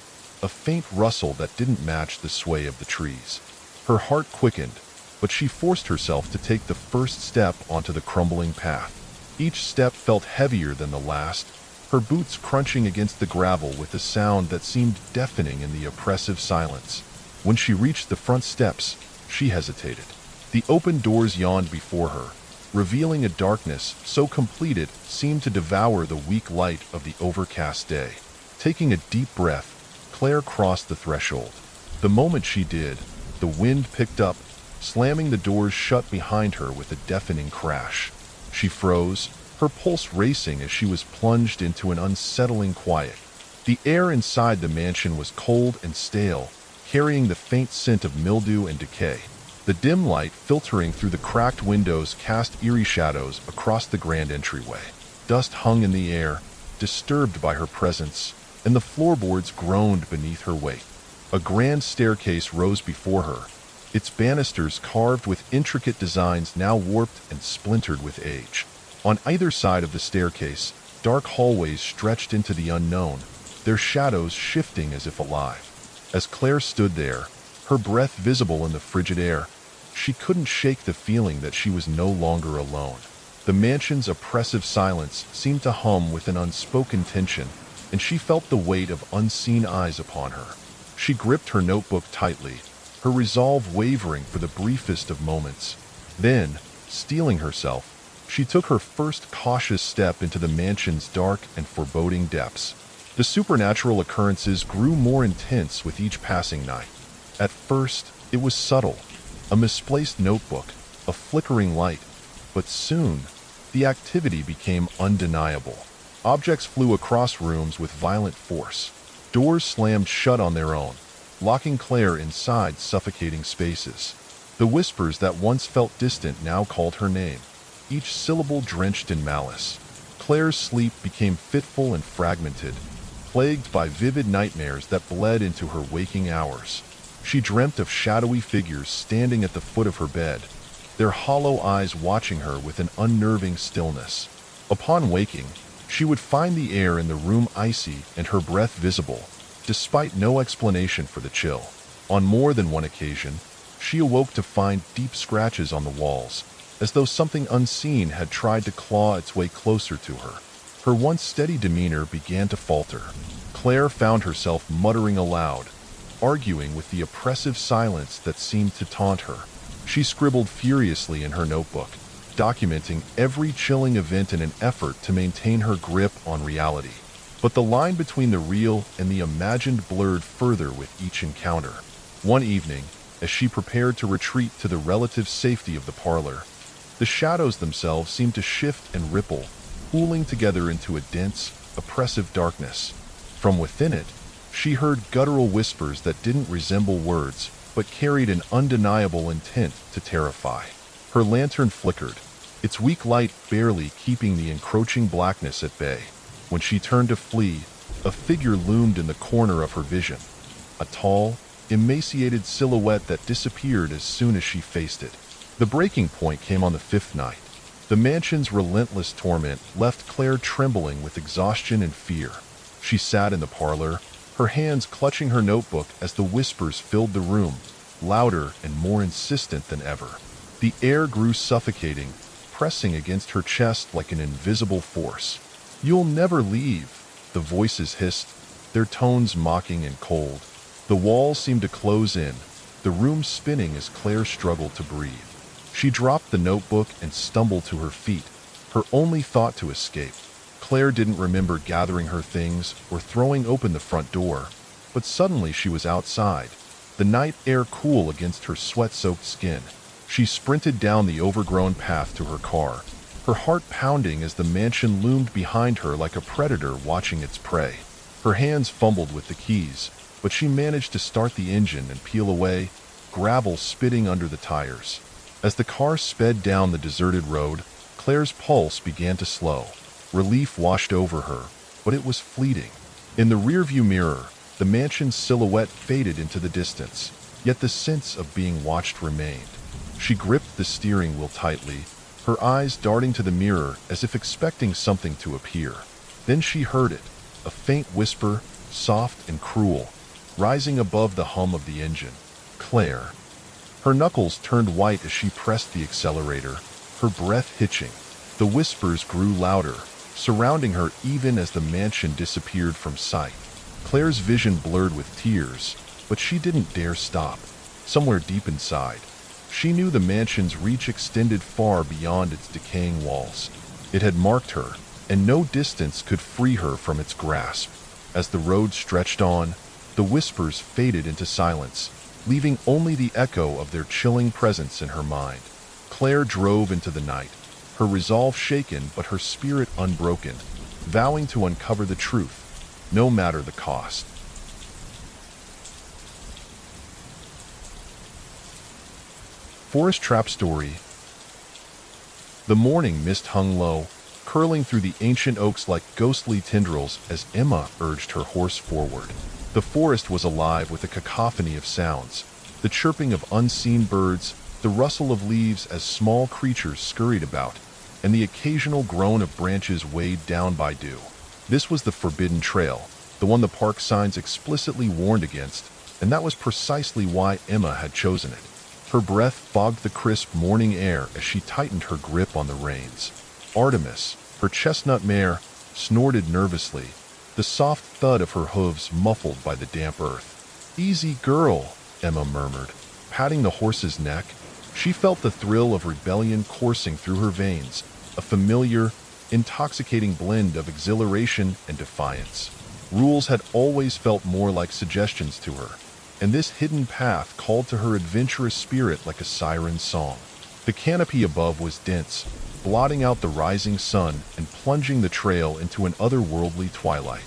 a faint rustle that didn't match the sway of the trees. Her heart quickened, but she forced herself to take the first step onto the crumbling path. Each step felt heavier than the last, her boots crunching against the gravel with a sound that seemed deafening in the oppressive silence. When she reached the front steps, she hesitated. The open doors yawned before her, revealing a darkness so complete it seemed to devour the weak light of the overcast day. Taking a deep breath, Claire crossed the threshold. The moment she did, the wind picked up, slamming the doors shut behind her with a deafening crash. She froze, her pulse racing as she was plunged into an unsettling quiet. The air inside the mansion was cold and stale, carrying the faint scent of mildew and decay. The dim light filtering through the cracked windows cast eerie shadows across the grand entryway. Dust hung in the air, disturbed by her presence, and the floorboards groaned beneath her weight. A grand staircase rose before her, its banisters carved with intricate designs now warped and splintered with age. On either side of the staircase, dark hallways stretched into the unknown, their shadows shifting as if alive. As Claire stood there, her breath visible in the frigid air, she couldn't shake the feeling that she was no longer alone. The mansion's oppressive silence seemed to hum with an unspoken tension, and she felt the weight of unseen eyes upon her. She gripped her notebook tightly, her resolve wavering for the briefest of moments. Then, steeling herself, she took her first cautious step into the mansion's dark and foreboding depths. The supernatural occurrences grew more intense with each passing night. At first, it was subtle, a misplaced notebook, a flickering light, but soon, the activity became undeniable. Objects flew across rooms with violent force. Doors slammed shut on their own, locking Claire inside suffocating spaces. The whispers that once felt distant now called her name, each syllable drenched in malice. Claire's sleep became fitful and fragmented, plagued by vivid nightmares that bled into her waking hours. She dreamt of shadowy figures standing at the foot of her bed, their hollow eyes watching her with an unnerving stillness. Upon waking, she would find the air in the room icy and her breath visible, despite no explanation for the chill. On more than one occasion, she awoke to find deep scratches on the walls, as though something unseen had tried to claw its way closer to her. Her once steady demeanor began to falter. Claire found herself muttering aloud, arguing with the oppressive silence that seemed to taunt her. She scribbled furiously in her notebook, documenting every chilling event in an effort to maintain her grip on reality. But the line between the real and the imagined blurred further with each encounter. One evening, as she prepared to retreat to the relative safety of the parlor, the shadows themselves seemed to shift and ripple, pooling together into a dense, oppressive darkness. From within it, she heard guttural whispers that didn't resemble words, but carried an undeniable intent to terrify. Her lantern flickered, its weak light barely keeping the encroaching blackness at bay. When she turned to flee, a figure loomed in the corner of her vision, a tall, emaciated silhouette that disappeared as soon as she faced it. The breaking point came on the fifth night. The mansion's relentless torment left Claire trembling with exhaustion and fear. She sat in the parlor, her hands clutching her notebook as the whispers filled the room, louder and more insistent than ever. The air grew suffocating, pressing against her chest like an invisible force. "You'll never leave," the voices hissed, their tones mocking and cold. The walls seemed to close in, the room spinning as Claire struggled to breathe. She dropped the notebook and stumbled to her feet, her only thought to escape. Claire didn't remember gathering her things or throwing open the front door, but suddenly she was outside, the night air cool against her sweat-soaked skin. She sprinted down the overgrown path to her car, her heart pounding as the mansion loomed behind her like a predator watching its prey. Her hands fumbled with the keys, but she managed to start the engine and peel away, gravel spitting under the tires. As the car sped down the deserted road, Claire's pulse began to slow. Relief washed over her, but it was fleeting. In the rearview mirror, the mansion's silhouette faded into the distance, yet the sense of being watched remained. She gripped the steering wheel tightly, her eyes darting to the mirror as if expecting something to appear. Then she heard it, a faint whisper, soft and cruel, rising above the hum of the engine. "Claire." Her knuckles turned white as she pressed the accelerator, her breath hitching. The whispers grew louder, surrounding her even as the mansion disappeared from sight. Claire's vision blurred with tears, but she didn't dare stop. Somewhere deep inside, she knew the mansion's reach extended far beyond its decaying walls. It had marked her, and no distance could free her from its grasp. As the road stretched on, the whispers faded into silence, leaving only the echo of their chilling presence in her mind. Claire drove into the night, her resolve shaken but her spirit unbroken, vowing to uncover the truth, no matter the cost. Forest Trap Story. The morning mist hung low, curling through the ancient oaks like ghostly tendrils as Emma urged her horse forward. The forest was alive with a cacophony of sounds, the chirping of unseen birds, the rustle of leaves as small creatures scurried about, and the occasional groan of branches weighed down by dew. This was the forbidden trail, the one the park signs explicitly warned against, and that was precisely why Emma had chosen it. Her breath fogged the crisp morning air as she tightened her grip on the reins. Artemis, her chestnut mare, snorted nervously, the soft thud of her hooves muffled by the damp earth. "Easy, girl," Emma murmured, patting the horse's neck. She felt the thrill of rebellion coursing through her veins, a familiar, intoxicating blend of exhilaration and defiance. Rules had always felt more like suggestions to her, and this hidden path called to her adventurous spirit like a siren's song. The canopy above was dense, blotting out the rising sun and plunging the trail into an otherworldly twilight.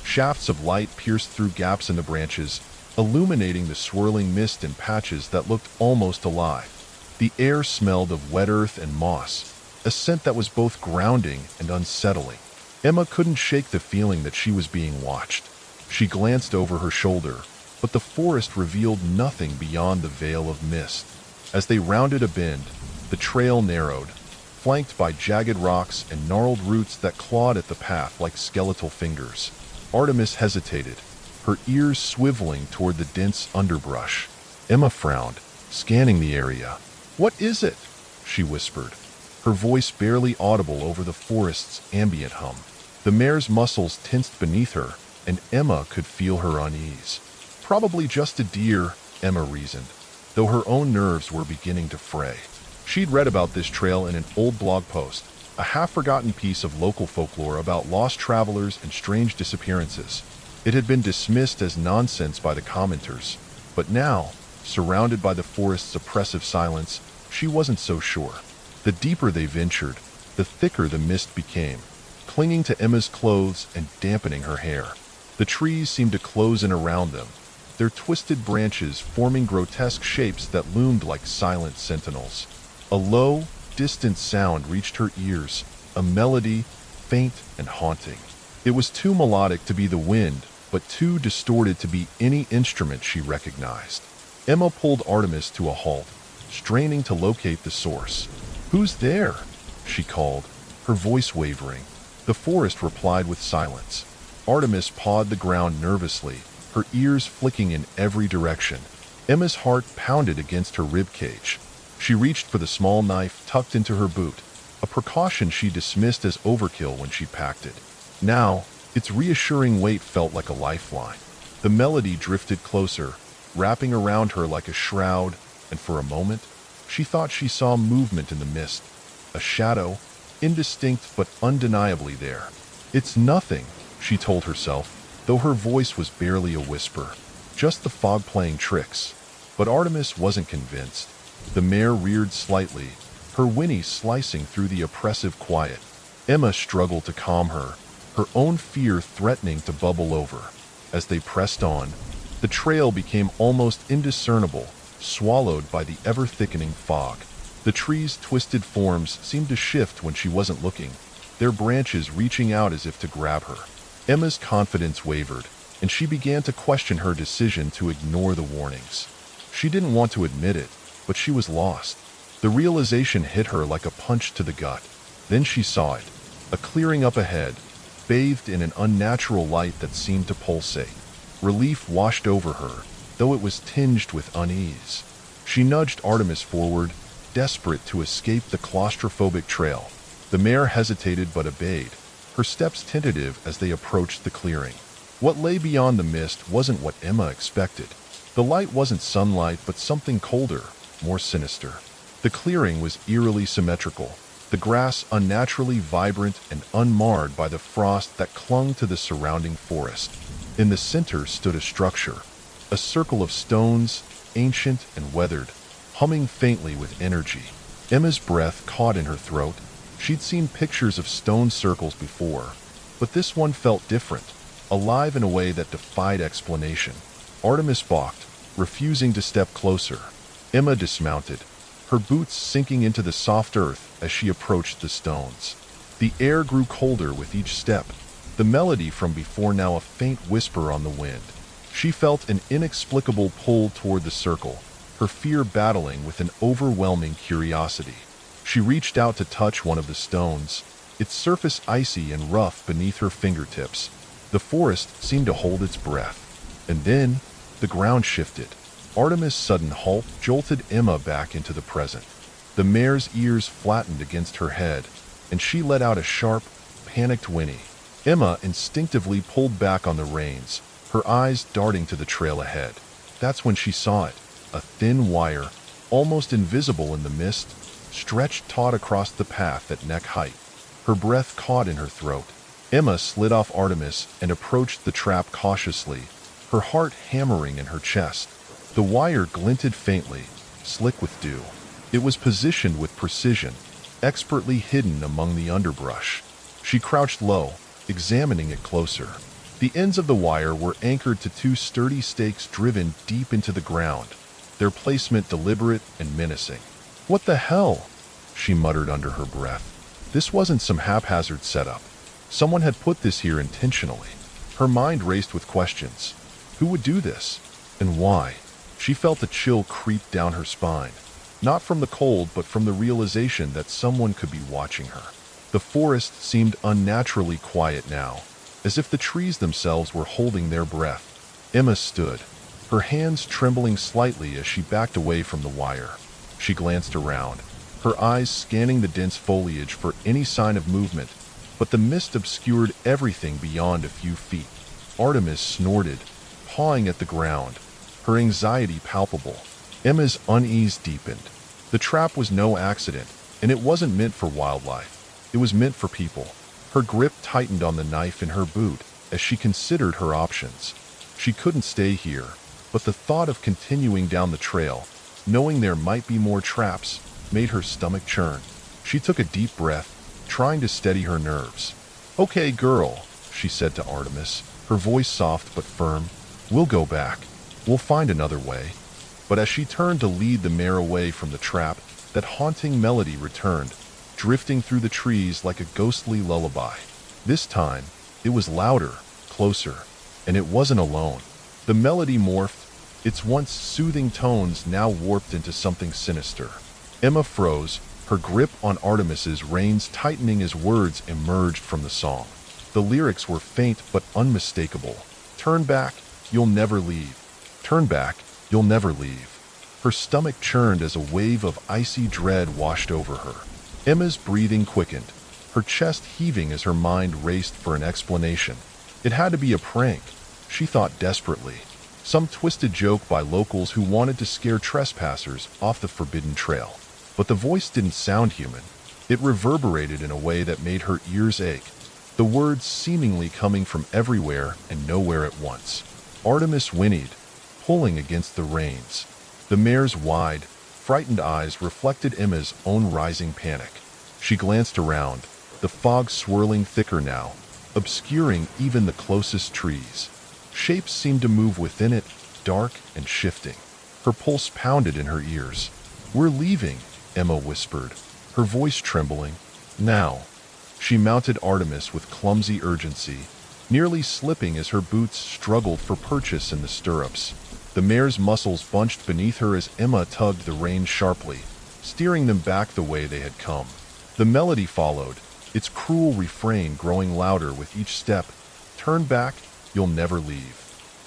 Shafts of light pierced through gaps in the branches, illuminating the swirling mist in patches that looked almost alive. The air smelled of wet earth and moss, a scent that was both grounding and unsettling. Emma couldn't shake the feeling that she was being watched. She glanced over her shoulder, but the forest revealed nothing beyond the veil of mist. As they rounded a bend, the trail narrowed, flanked by jagged rocks and gnarled roots that clawed at the path like skeletal fingers. Artemis hesitated, her ears swiveling toward the dense underbrush. Emma frowned, scanning the area. "What is it?" she whispered, her voice barely audible over the forest's ambient hum. The mare's muscles tensed beneath her, and Emma could feel her unease. "Probably just a deer," Emma reasoned, though her own nerves were beginning to fray. She'd read about this trail in an old blog post, a half-forgotten piece of local folklore about lost travelers and strange disappearances. It had been dismissed as nonsense by the commenters, but now, surrounded by the forest's oppressive silence, she wasn't so sure. The deeper they ventured, the thicker the mist became, clinging to Emma's clothes and dampening her hair. The trees seemed to close in around them, their twisted branches forming grotesque shapes that loomed like silent sentinels. A low, distant sound reached her ears, a melody, faint and haunting. It was too melodic to be the wind, but too distorted to be any instrument she recognized. Emma pulled Artemis to a halt, straining to locate the source. "Who's there?" she called, her voice wavering. The forest replied with silence. Artemis pawed the ground nervously, her ears flicking in every direction. Emma's heart pounded against her ribcage. She reached for the small knife tucked into her boot, a precaution she dismissed as overkill when she packed it. Now, its reassuring weight felt like a lifeline. The melody drifted closer, wrapping around her like a shroud, and for a moment, she thought she saw movement in the mist. A shadow, indistinct but undeniably there. "It's nothing," she told herself, though her voice was barely a whisper. Just the fog playing tricks. But Artemis wasn't convinced. The mare reared slightly, her whinny slicing through the oppressive quiet. Emma struggled to calm her, her own fear threatening to bubble over. As they pressed on, the trail became almost indiscernible, swallowed by the ever-thickening fog. The trees' twisted forms seemed to shift when she wasn't looking, their branches reaching out as if to grab her. Emma's confidence wavered, and she began to question her decision to ignore the warnings. She didn't want to admit it, but she was lost. The realization hit her like a punch to the gut. Then she saw it, a clearing up ahead, bathed in an unnatural light that seemed to pulsate. Relief washed over her, though it was tinged with unease. She nudged Artemis forward, desperate to escape the claustrophobic trail. The mare hesitated but obeyed, her steps tentative as they approached the clearing. What lay beyond the mist wasn't what Emma expected. The light wasn't sunlight, but something colder, more sinister. The clearing was eerily symmetrical, the grass unnaturally vibrant and unmarred by the frost that clung to the surrounding forest. In the center stood a structure, a circle of stones, ancient and weathered, humming faintly with energy. Emma's breath caught in her throat. She'd seen pictures of stone circles before, but this one felt different, alive in a way that defied explanation. Artemis balked, refusing to step closer. Emma dismounted, her boots sinking into the soft earth as she approached the stones. The air grew colder with each step, the melody from before now a faint whisper on the wind. She felt an inexplicable pull toward the circle, her fear battling with an overwhelming curiosity. She reached out to touch one of the stones, its surface icy and rough beneath her fingertips. The forest seemed to hold its breath. And then, the ground shifted. Artemis' sudden halt jolted Emma back into the present. The mare's ears flattened against her head, and she let out a sharp, panicked whinny. Emma instinctively pulled back on the reins, her eyes darting to the trail ahead. That's when she saw it, a thin wire, almost invisible in the mist, stretched taut across the path at neck height. Her breath caught in her throat. Emma slid off Artemis and approached the trap cautiously, her heart hammering in her chest. The wire glinted faintly, slick with dew. It was positioned with precision, expertly hidden among the underbrush. She crouched low, examining it closer. The ends of the wire were anchored to two sturdy stakes driven deep into the ground, their placement deliberate and menacing. "What the hell?" she muttered under her breath. This wasn't some haphazard setup. Someone had put this here intentionally. Her mind raced with questions. Who would do this? And why? She felt a chill creep down her spine, not from the cold but from the realization that someone could be watching her. The forest seemed unnaturally quiet now, as if the trees themselves were holding their breath. Emma stood, her hands trembling slightly as she backed away from the wire. She glanced around, her eyes scanning the dense foliage for any sign of movement, but the mist obscured everything beyond a few feet. Artemis snorted, pawing at the ground, her anxiety palpable. Emma's unease deepened. The trap was no accident, and it wasn't meant for wildlife. It was meant for people. Her grip tightened on the knife in her boot as she considered her options. She couldn't stay here, but the thought of continuing down the trail, knowing there might be more traps, made her stomach churn. She took a deep breath, trying to steady her nerves. "Okay, girl," she said to Artemis, her voice soft but firm. "We'll go back. We'll find another way. But as she turned to lead the mare away from the trap, that haunting melody returned, drifting through the trees like a ghostly lullaby. This time, it was louder, closer, and it wasn't alone. The melody morphed, its once soothing tones now warped into something sinister. Emma froze, her grip on Artemis's reins tightening as words emerged from the song. The lyrics were faint but unmistakable. "Turn back, you'll never leave. Turn back, you'll never leave." Her stomach churned as a wave of icy dread washed over her. Emma's breathing quickened, her chest heaving as her mind raced for an explanation. It had to be a prank, she thought desperately. Some twisted joke by locals who wanted to scare trespassers off the forbidden trail. But the voice didn't sound human. It reverberated in a way that made her ears ache, the words seemingly coming from everywhere and nowhere at once. Artemis whinnied, pulling against the reins. The mare's wide, frightened eyes reflected Emma's own rising panic. She glanced around, the fog swirling thicker now, obscuring even the closest trees. Shapes seemed to move within it, dark and shifting. Her pulse pounded in her ears. "We're leaving," Emma whispered, her voice trembling. "Now." She mounted Artemis with clumsy urgency, nearly slipping as her boots struggled for purchase in the stirrups. The mare's muscles bunched beneath her as Emma tugged the reins sharply, steering them back the way they had come. The melody followed, its cruel refrain growing louder with each step. "Turn back, you'll never leave."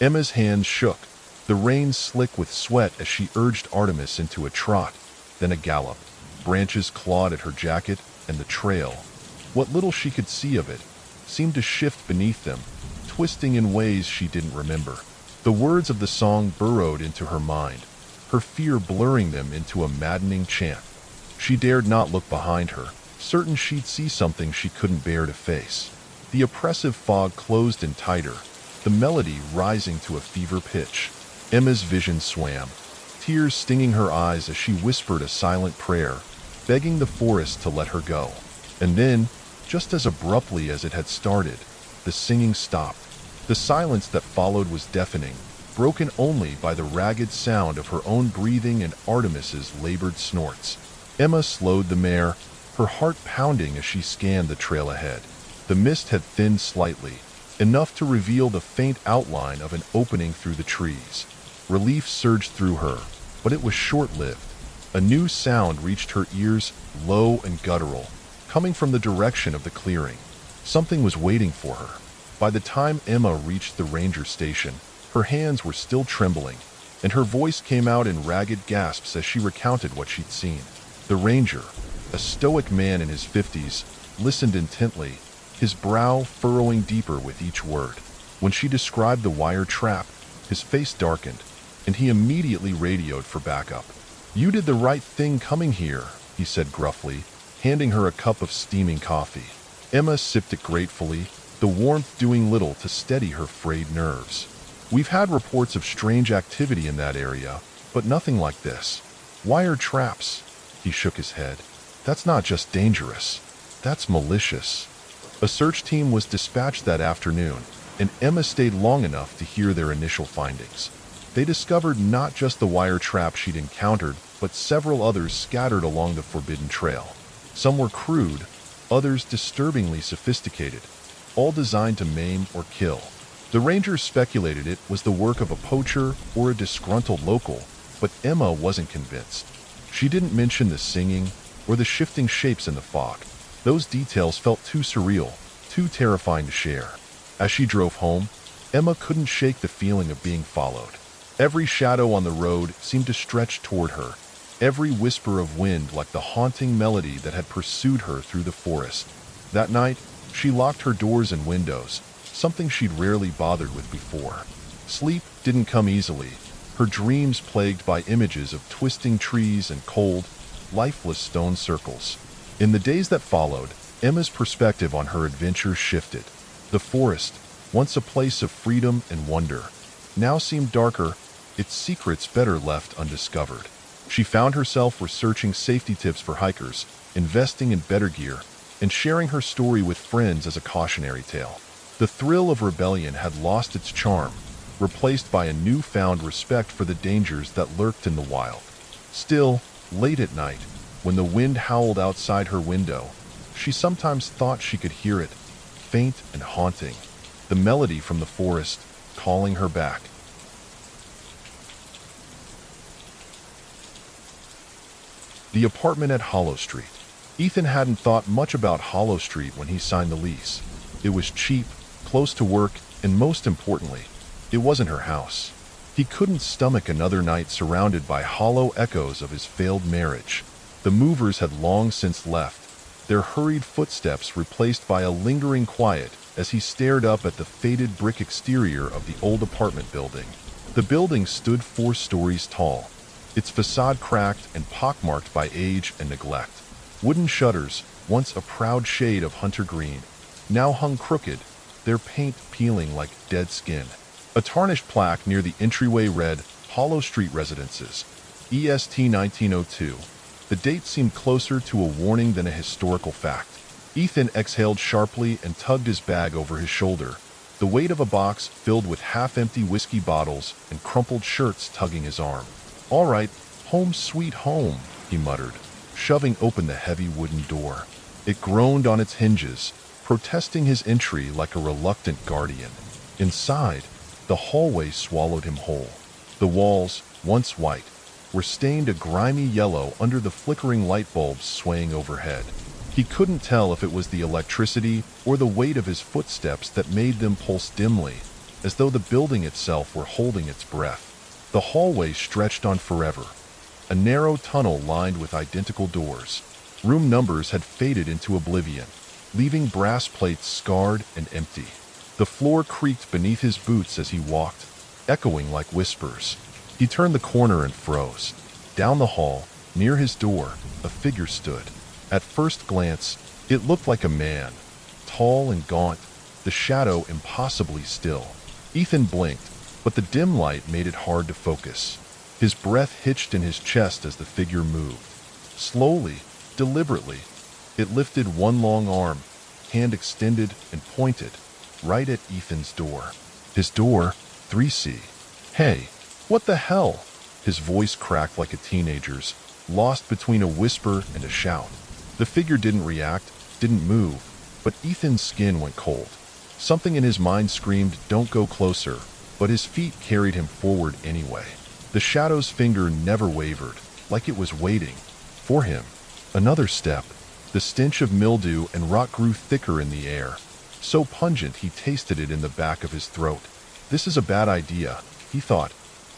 Emma's hands shook, the reins slick with sweat as she urged Artemis into a trot, then a gallop. Branches clawed at her jacket, and the trail, what little she could see of it, seemed to shift beneath them, twisting in ways she didn't remember. The words of the song burrowed into her mind, her fear blurring them into a maddening chant. She dared not look behind her, certain she'd see something she couldn't bear to face. The oppressive fog closed in tighter, the melody rising to a fever pitch. Emma's vision swam, tears stinging her eyes as she whispered a silent prayer, begging the forest to let her go. And then, just as abruptly as it had started, the singing stopped. The silence that followed was deafening, broken only by the ragged sound of her own breathing and Artemis's labored snorts. Emma slowed the mare, her heart pounding as she scanned the trail ahead. The mist had thinned slightly, enough to reveal the faint outline of an opening through the trees. Relief surged through her, but it was short-lived. A new sound reached her ears, low and guttural, coming from the direction of the clearing. Something was waiting for her. By the time Emma reached the ranger station, her hands were still trembling, and her voice came out in ragged gasps as she recounted what she'd seen. The ranger, a stoic man in his 50s, listened intently, his brow furrowing deeper with each word. When she described the wire trap, his face darkened, and he immediately radioed for backup. "You did the right thing coming here," he said gruffly, handing her a cup of steaming coffee. Emma sipped it gratefully, the warmth doing little to steady her frayed nerves. "We've had reports of strange activity in that area, but nothing like this. Wire traps." He shook his head. "That's not just dangerous. That's malicious." A search team was dispatched that afternoon, and Emma stayed long enough to hear their initial findings. They discovered not just the wire trap she'd encountered, but several others scattered along the forbidden trail. Some were crude, others disturbingly sophisticated, all designed to maim or kill. The rangers speculated it was the work of a poacher or a disgruntled local, but Emma wasn't convinced. She didn't mention the singing or the shifting shapes in the fog. Those details felt too surreal, too terrifying to share. As she drove home, Emma couldn't shake the feeling of being followed. Every shadow on the road seemed to stretch toward her, every whisper of wind like the haunting melody that had pursued her through the forest. That night, she locked her doors and windows, something she'd rarely bothered with before. Sleep didn't come easily, her dreams plagued by images of twisting trees and cold, lifeless stone circles. In the days that followed, Emma's perspective on her adventure shifted. The forest, once a place of freedom and wonder, now seemed darker, its secrets better left undiscovered. She found herself researching safety tips for hikers, investing in better gear, and sharing her story with friends as a cautionary tale. The thrill of rebellion had lost its charm, replaced by a newfound respect for the dangers that lurked in the wild. Still, late at night, when the wind howled outside her window, she sometimes thought she could hear it, faint and haunting, the melody from the forest, calling her back. The apartment at Hollow Street. Ethan hadn't thought much about Hollow Street when he signed the lease. It was cheap, close to work, and most importantly, it wasn't her house. He couldn't stomach another night surrounded by hollow echoes of his failed marriage. The movers had long since left, their hurried footsteps replaced by a lingering quiet as he stared up at the faded brick exterior of the old apartment building. The building stood 4 stories tall, its facade cracked and pockmarked by age and neglect. Wooden shutters, once a proud shade of hunter green, now hung crooked, their paint peeling like dead skin. A tarnished plaque near the entryway read, Hollow Street Residences, EST 1902. The date seemed closer to a warning than a historical fact. Ethan exhaled sharply and tugged his bag over his shoulder, the weight of a box filled with half-empty whiskey bottles and crumpled shirts tugging his arm. "All right, home sweet home," he muttered, shoving open the heavy wooden door. It groaned on its hinges, protesting his entry like a reluctant guardian. Inside, the hallway swallowed him whole. The walls, once white, were stained a grimy yellow under the flickering light bulbs swaying overhead. He couldn't tell if it was the electricity or the weight of his footsteps that made them pulse dimly, as though the building itself were holding its breath. The hallway stretched on forever, a narrow tunnel lined with identical doors. Room numbers had faded into oblivion, leaving brass plates scarred and empty. The floor creaked beneath his boots as he walked, echoing like whispers. He turned the corner and froze. Down the hall, near his door, a figure stood. At first glance, it looked like a man, tall and gaunt, the shadow impossibly still. Ethan blinked, but the dim light made it hard to focus. His breath hitched in his chest as the figure moved. Slowly, deliberately, it lifted one long arm, hand extended and pointed, right at Ethan's door. His door, 3C. "Hey, what the hell?" His voice cracked like a teenager's, lost between a whisper and a shout. The figure didn't react, didn't move, but Ethan's skin went cold. Something in his mind screamed, "Don't go closer," but his feet carried him forward anyway. The shadow's finger never wavered, like it was waiting for him. Another step. The stench of mildew and rot grew thicker in the air, so pungent he tasted it in the back of his throat. This is a bad idea, he thought.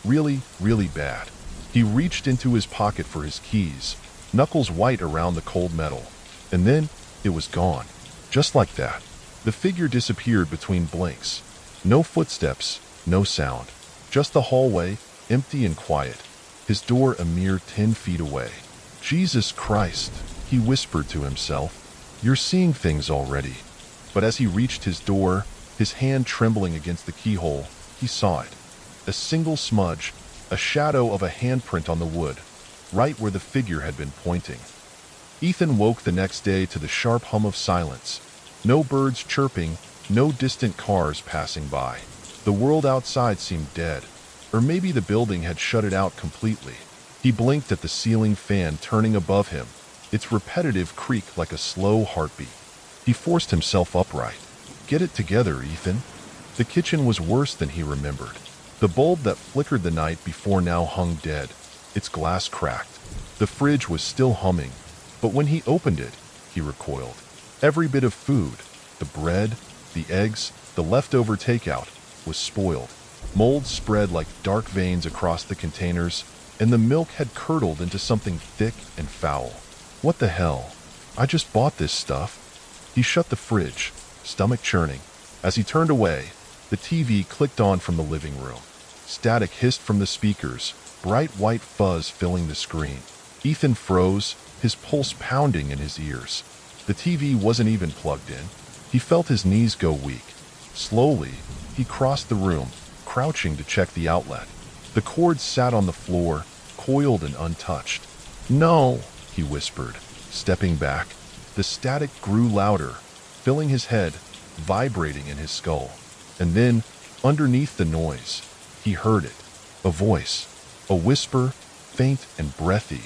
Really, really bad. He reached into his pocket for his keys, knuckles white around the cold metal. And then it was gone. Just like that. The figure disappeared between blinks. No footsteps, no sound. Just the hallway, empty and quiet. His door a mere 10 feet away. "Jesus Christ," he whispered to himself. "You're seeing things already." But as he reached his door, his hand trembling against the keyhole, he saw it. A single smudge, a shadow of a handprint on the wood, right where the figure had been pointing. Ethan woke the next day to the sharp hum of silence. No birds chirping, no distant cars passing by. The world outside seemed dead, or maybe the building had shut it out completely. He blinked at the ceiling fan turning above him, its repetitive creak like a slow heartbeat. He forced himself upright. Get it together, Ethan. The kitchen was worse than he remembered. The bulb that flickered the night before now hung dead, its glass cracked. The fridge was still humming, but when he opened it, he recoiled. Every bit of food, the bread, the eggs, the leftover takeout, was spoiled. Mold spread like dark veins across the containers, and the milk had curdled into something thick and foul. What the hell? I just bought this stuff. He shut the fridge, stomach churning. As he turned away, the TV clicked on from the living room. Static hissed from the speakers, bright white fuzz filling the screen. Ethan froze, his pulse pounding in his ears. The TV wasn't even plugged in. He felt his knees go weak. Slowly, he crossed the room, crouching to check the outlet. The cord sat on the floor, coiled and untouched. "No," he whispered, stepping back. The static grew louder, filling his head, vibrating in his skull. And then, Underneath the noise, he heard it, a voice, a whisper, faint and breathy,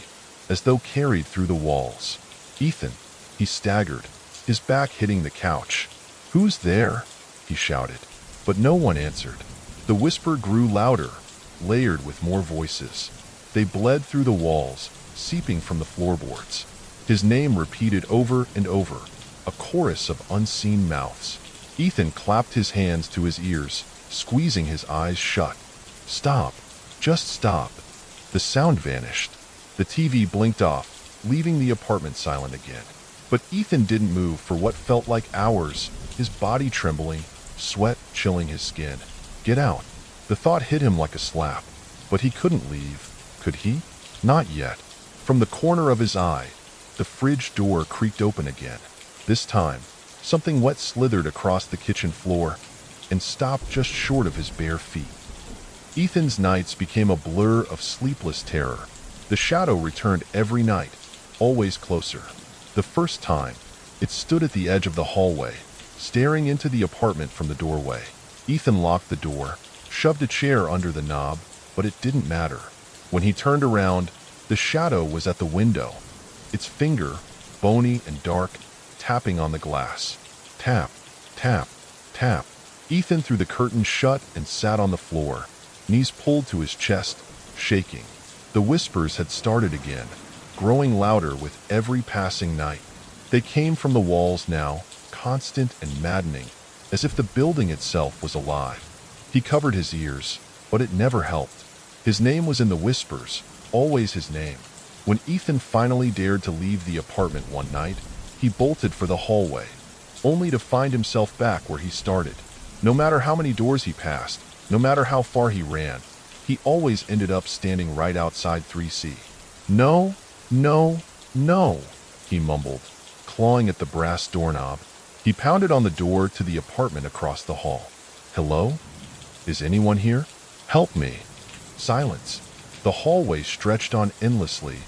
as though carried through the walls. "Ethan," he staggered, his back hitting the couch. "Who's there?" he shouted, but no one answered. The whisper grew louder, layered with more voices. They bled through the walls, seeping from the floorboards. His name repeated over and over, a chorus of unseen mouths. Ethan clapped his hands to his ears, squeezing his eyes shut. "Stop. Just stop." The sound vanished. The TV blinked off, leaving the apartment silent again. But Ethan didn't move for what felt like hours, his body trembling, sweat chilling his skin. Get out. The thought hit him like a slap. But he couldn't leave. Could he? Not yet. From the corner of his eye, the fridge door creaked open again. This time, something wet slithered across the kitchen floor and stopped just short of his bare feet. Ethan's nights became a blur of sleepless terror. The shadow returned every night, always closer. The first time, it stood at the edge of the hallway, staring into the apartment from the doorway. Ethan locked the door, shoved a chair under the knob, but it didn't matter. When he turned around, the shadow was at the window, its finger, bony and dark, tapping on the glass. Tap, tap, tap. Ethan threw the curtain shut and sat on the floor, knees pulled to his chest, shaking. The whispers had started again, growing louder with every passing night. They came from the walls now, constant and maddening, as if the building itself was alive. He covered his ears, but it never helped. His name was in the whispers, always his name. When Ethan finally dared to leave the apartment one night, he bolted for the hallway, only to find himself back where he started. No matter how many doors he passed, no matter how far he ran, he always ended up standing right outside 3C. "No, no, no," he mumbled, clawing at the brass doorknob. He pounded on the door to the apartment across the hall. "Hello? Is anyone here? Help me." Silence. The hallway stretched on endlessly,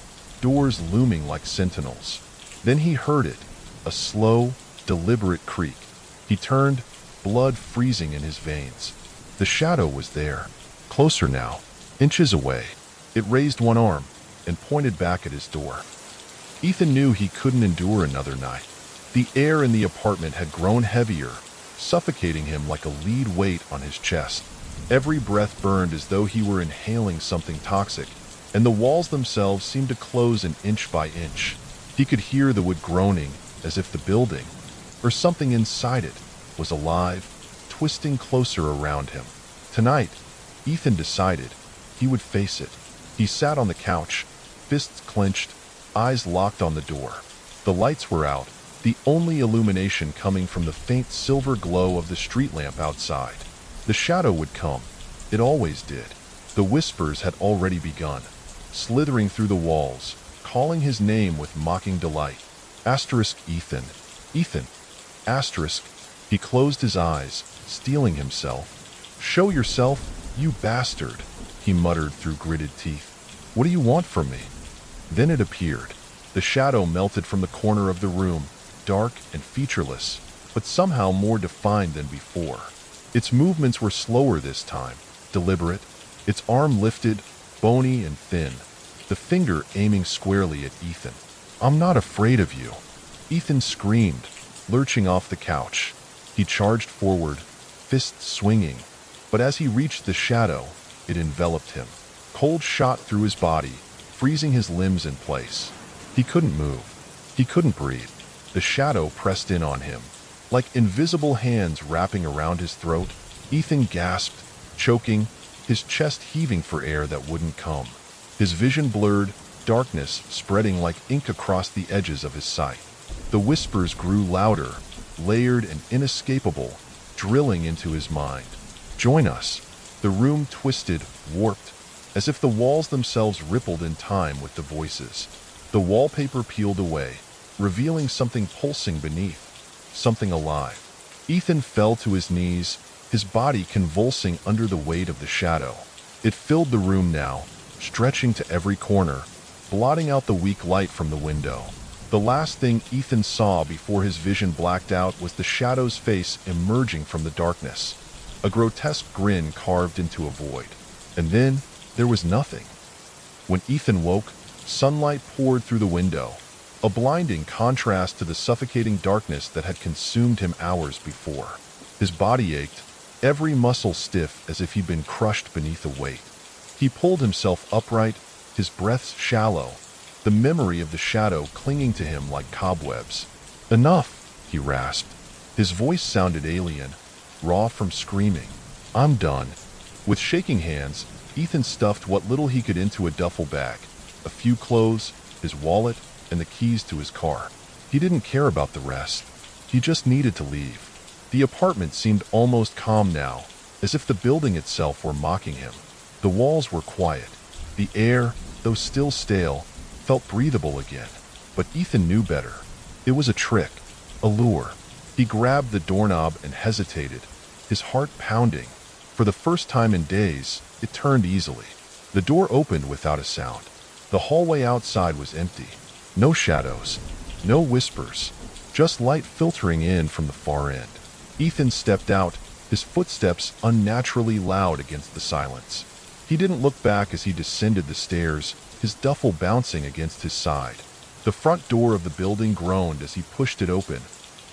doors looming like sentinels. Then he heard it, a slow, deliberate creak. He turned, blood freezing in his veins. The shadow was there, closer now, inches away. It raised one arm and pointed back at his door. Ethan knew he couldn't endure another night. The air in the apartment had grown heavier, suffocating him like a lead weight on his chest. Every breath burned as though he were inhaling something toxic, and the walls themselves seemed to close an inch by inch. He could hear the wood groaning, as if the building, or something inside it, was alive, twisting closer around him. Tonight, Ethan decided he would face it. He sat on the couch, fists clenched, eyes locked on the door. The lights were out, the only illumination coming from the faint silver glow of the street lamp outside. The shadow would come. It always did. The whispers had already begun, slithering through the walls, calling his name with mocking delight. Asterisk Ethan. Ethan. Asterisk. He closed his eyes, steeling himself. "Show yourself, you bastard," he muttered through gritted teeth. "What do you want from me?" Then it appeared. The shadow melted from the corner of the room, dark and featureless, but somehow more defined than before. Its movements were slower this time, deliberate. Its arm lifted, bony and thin, the finger aiming squarely at Ethan. "I'm not afraid of you." Ethan screamed, lurching off the couch. He charged forward, fists swinging, but as he reached the shadow, it enveloped him. Cold shot through his body, freezing his limbs in place. He couldn't move. He couldn't breathe. The shadow pressed in on him, like invisible hands wrapping around his throat. Ethan gasped, choking, his chest heaving for air that wouldn't come. His vision blurred, darkness spreading like ink across the edges of his sight. The whispers grew louder, layered and inescapable, drilling into his mind. "Join us." The room twisted, warped, as if the walls themselves rippled in time with the voices. The wallpaper peeled away, revealing something pulsing beneath, something alive. Ethan fell to his knees, his body convulsing under the weight of the shadow. It filled the room now, stretching to every corner, blotting out the weak light from the window. The last thing Ethan saw before his vision blacked out was the shadow's face emerging from the darkness. a grotesque grin carved into a void. And then there was nothing. When Ethan woke, sunlight poured through the window, a blinding contrast to the suffocating darkness that had consumed him hours before. His body ached, every muscle stiff as if he'd been crushed beneath a weight. He pulled himself upright, his breath shallow, the memory of the shadow clinging to him like cobwebs. "Enough," he rasped. His voice sounded alien, raw from screaming. "I'm done." With shaking hands, Ethan stuffed what little he could into a duffel bag, a few clothes, his wallet, and the keys to his car. He didn't care about the rest. He just needed to leave. The apartment seemed almost calm now, as if the building itself were mocking him. The walls were quiet. The air, though still stale, felt breathable again. But Ethan knew better. It was a trick, a lure. He grabbed the doorknob and hesitated, his heart pounding. For the first time in days, it turned easily. The door opened without a sound. The hallway outside was empty. No shadows, no whispers, just light filtering in from the far end. Ethan stepped out, his footsteps unnaturally loud against the silence. He didn't look back as he descended the stairs, his duffel bouncing against his side. The front door of the building groaned as he pushed it open,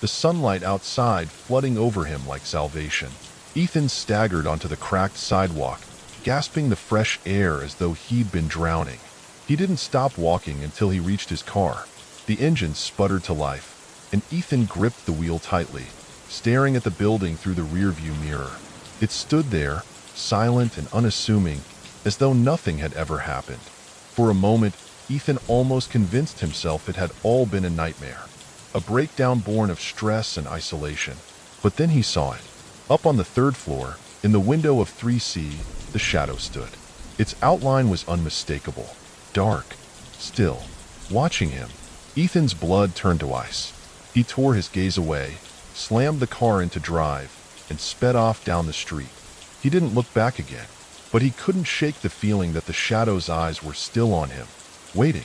the sunlight outside flooding over him like salvation. Ethan staggered onto the cracked sidewalk, gasping the fresh air as though he'd been drowning. He didn't stop walking until he reached his car. The engine sputtered to life, and Ethan gripped the wheel tightly, staring at the building through the rearview mirror. It stood there, silent and unassuming, as though nothing had ever happened. For a moment, Ethan almost convinced himself it had all been a nightmare, a breakdown born of stress and isolation. But then he saw it. Up on the third floor, in the window of 3C, the shadow stood. Its outline was unmistakable, dark, still, watching him. Ethan's blood turned to ice. He tore his gaze away, slammed the car into drive, and sped off down the street. He didn't look back again, but he couldn't shake the feeling that the shadow's eyes were still on him, waiting.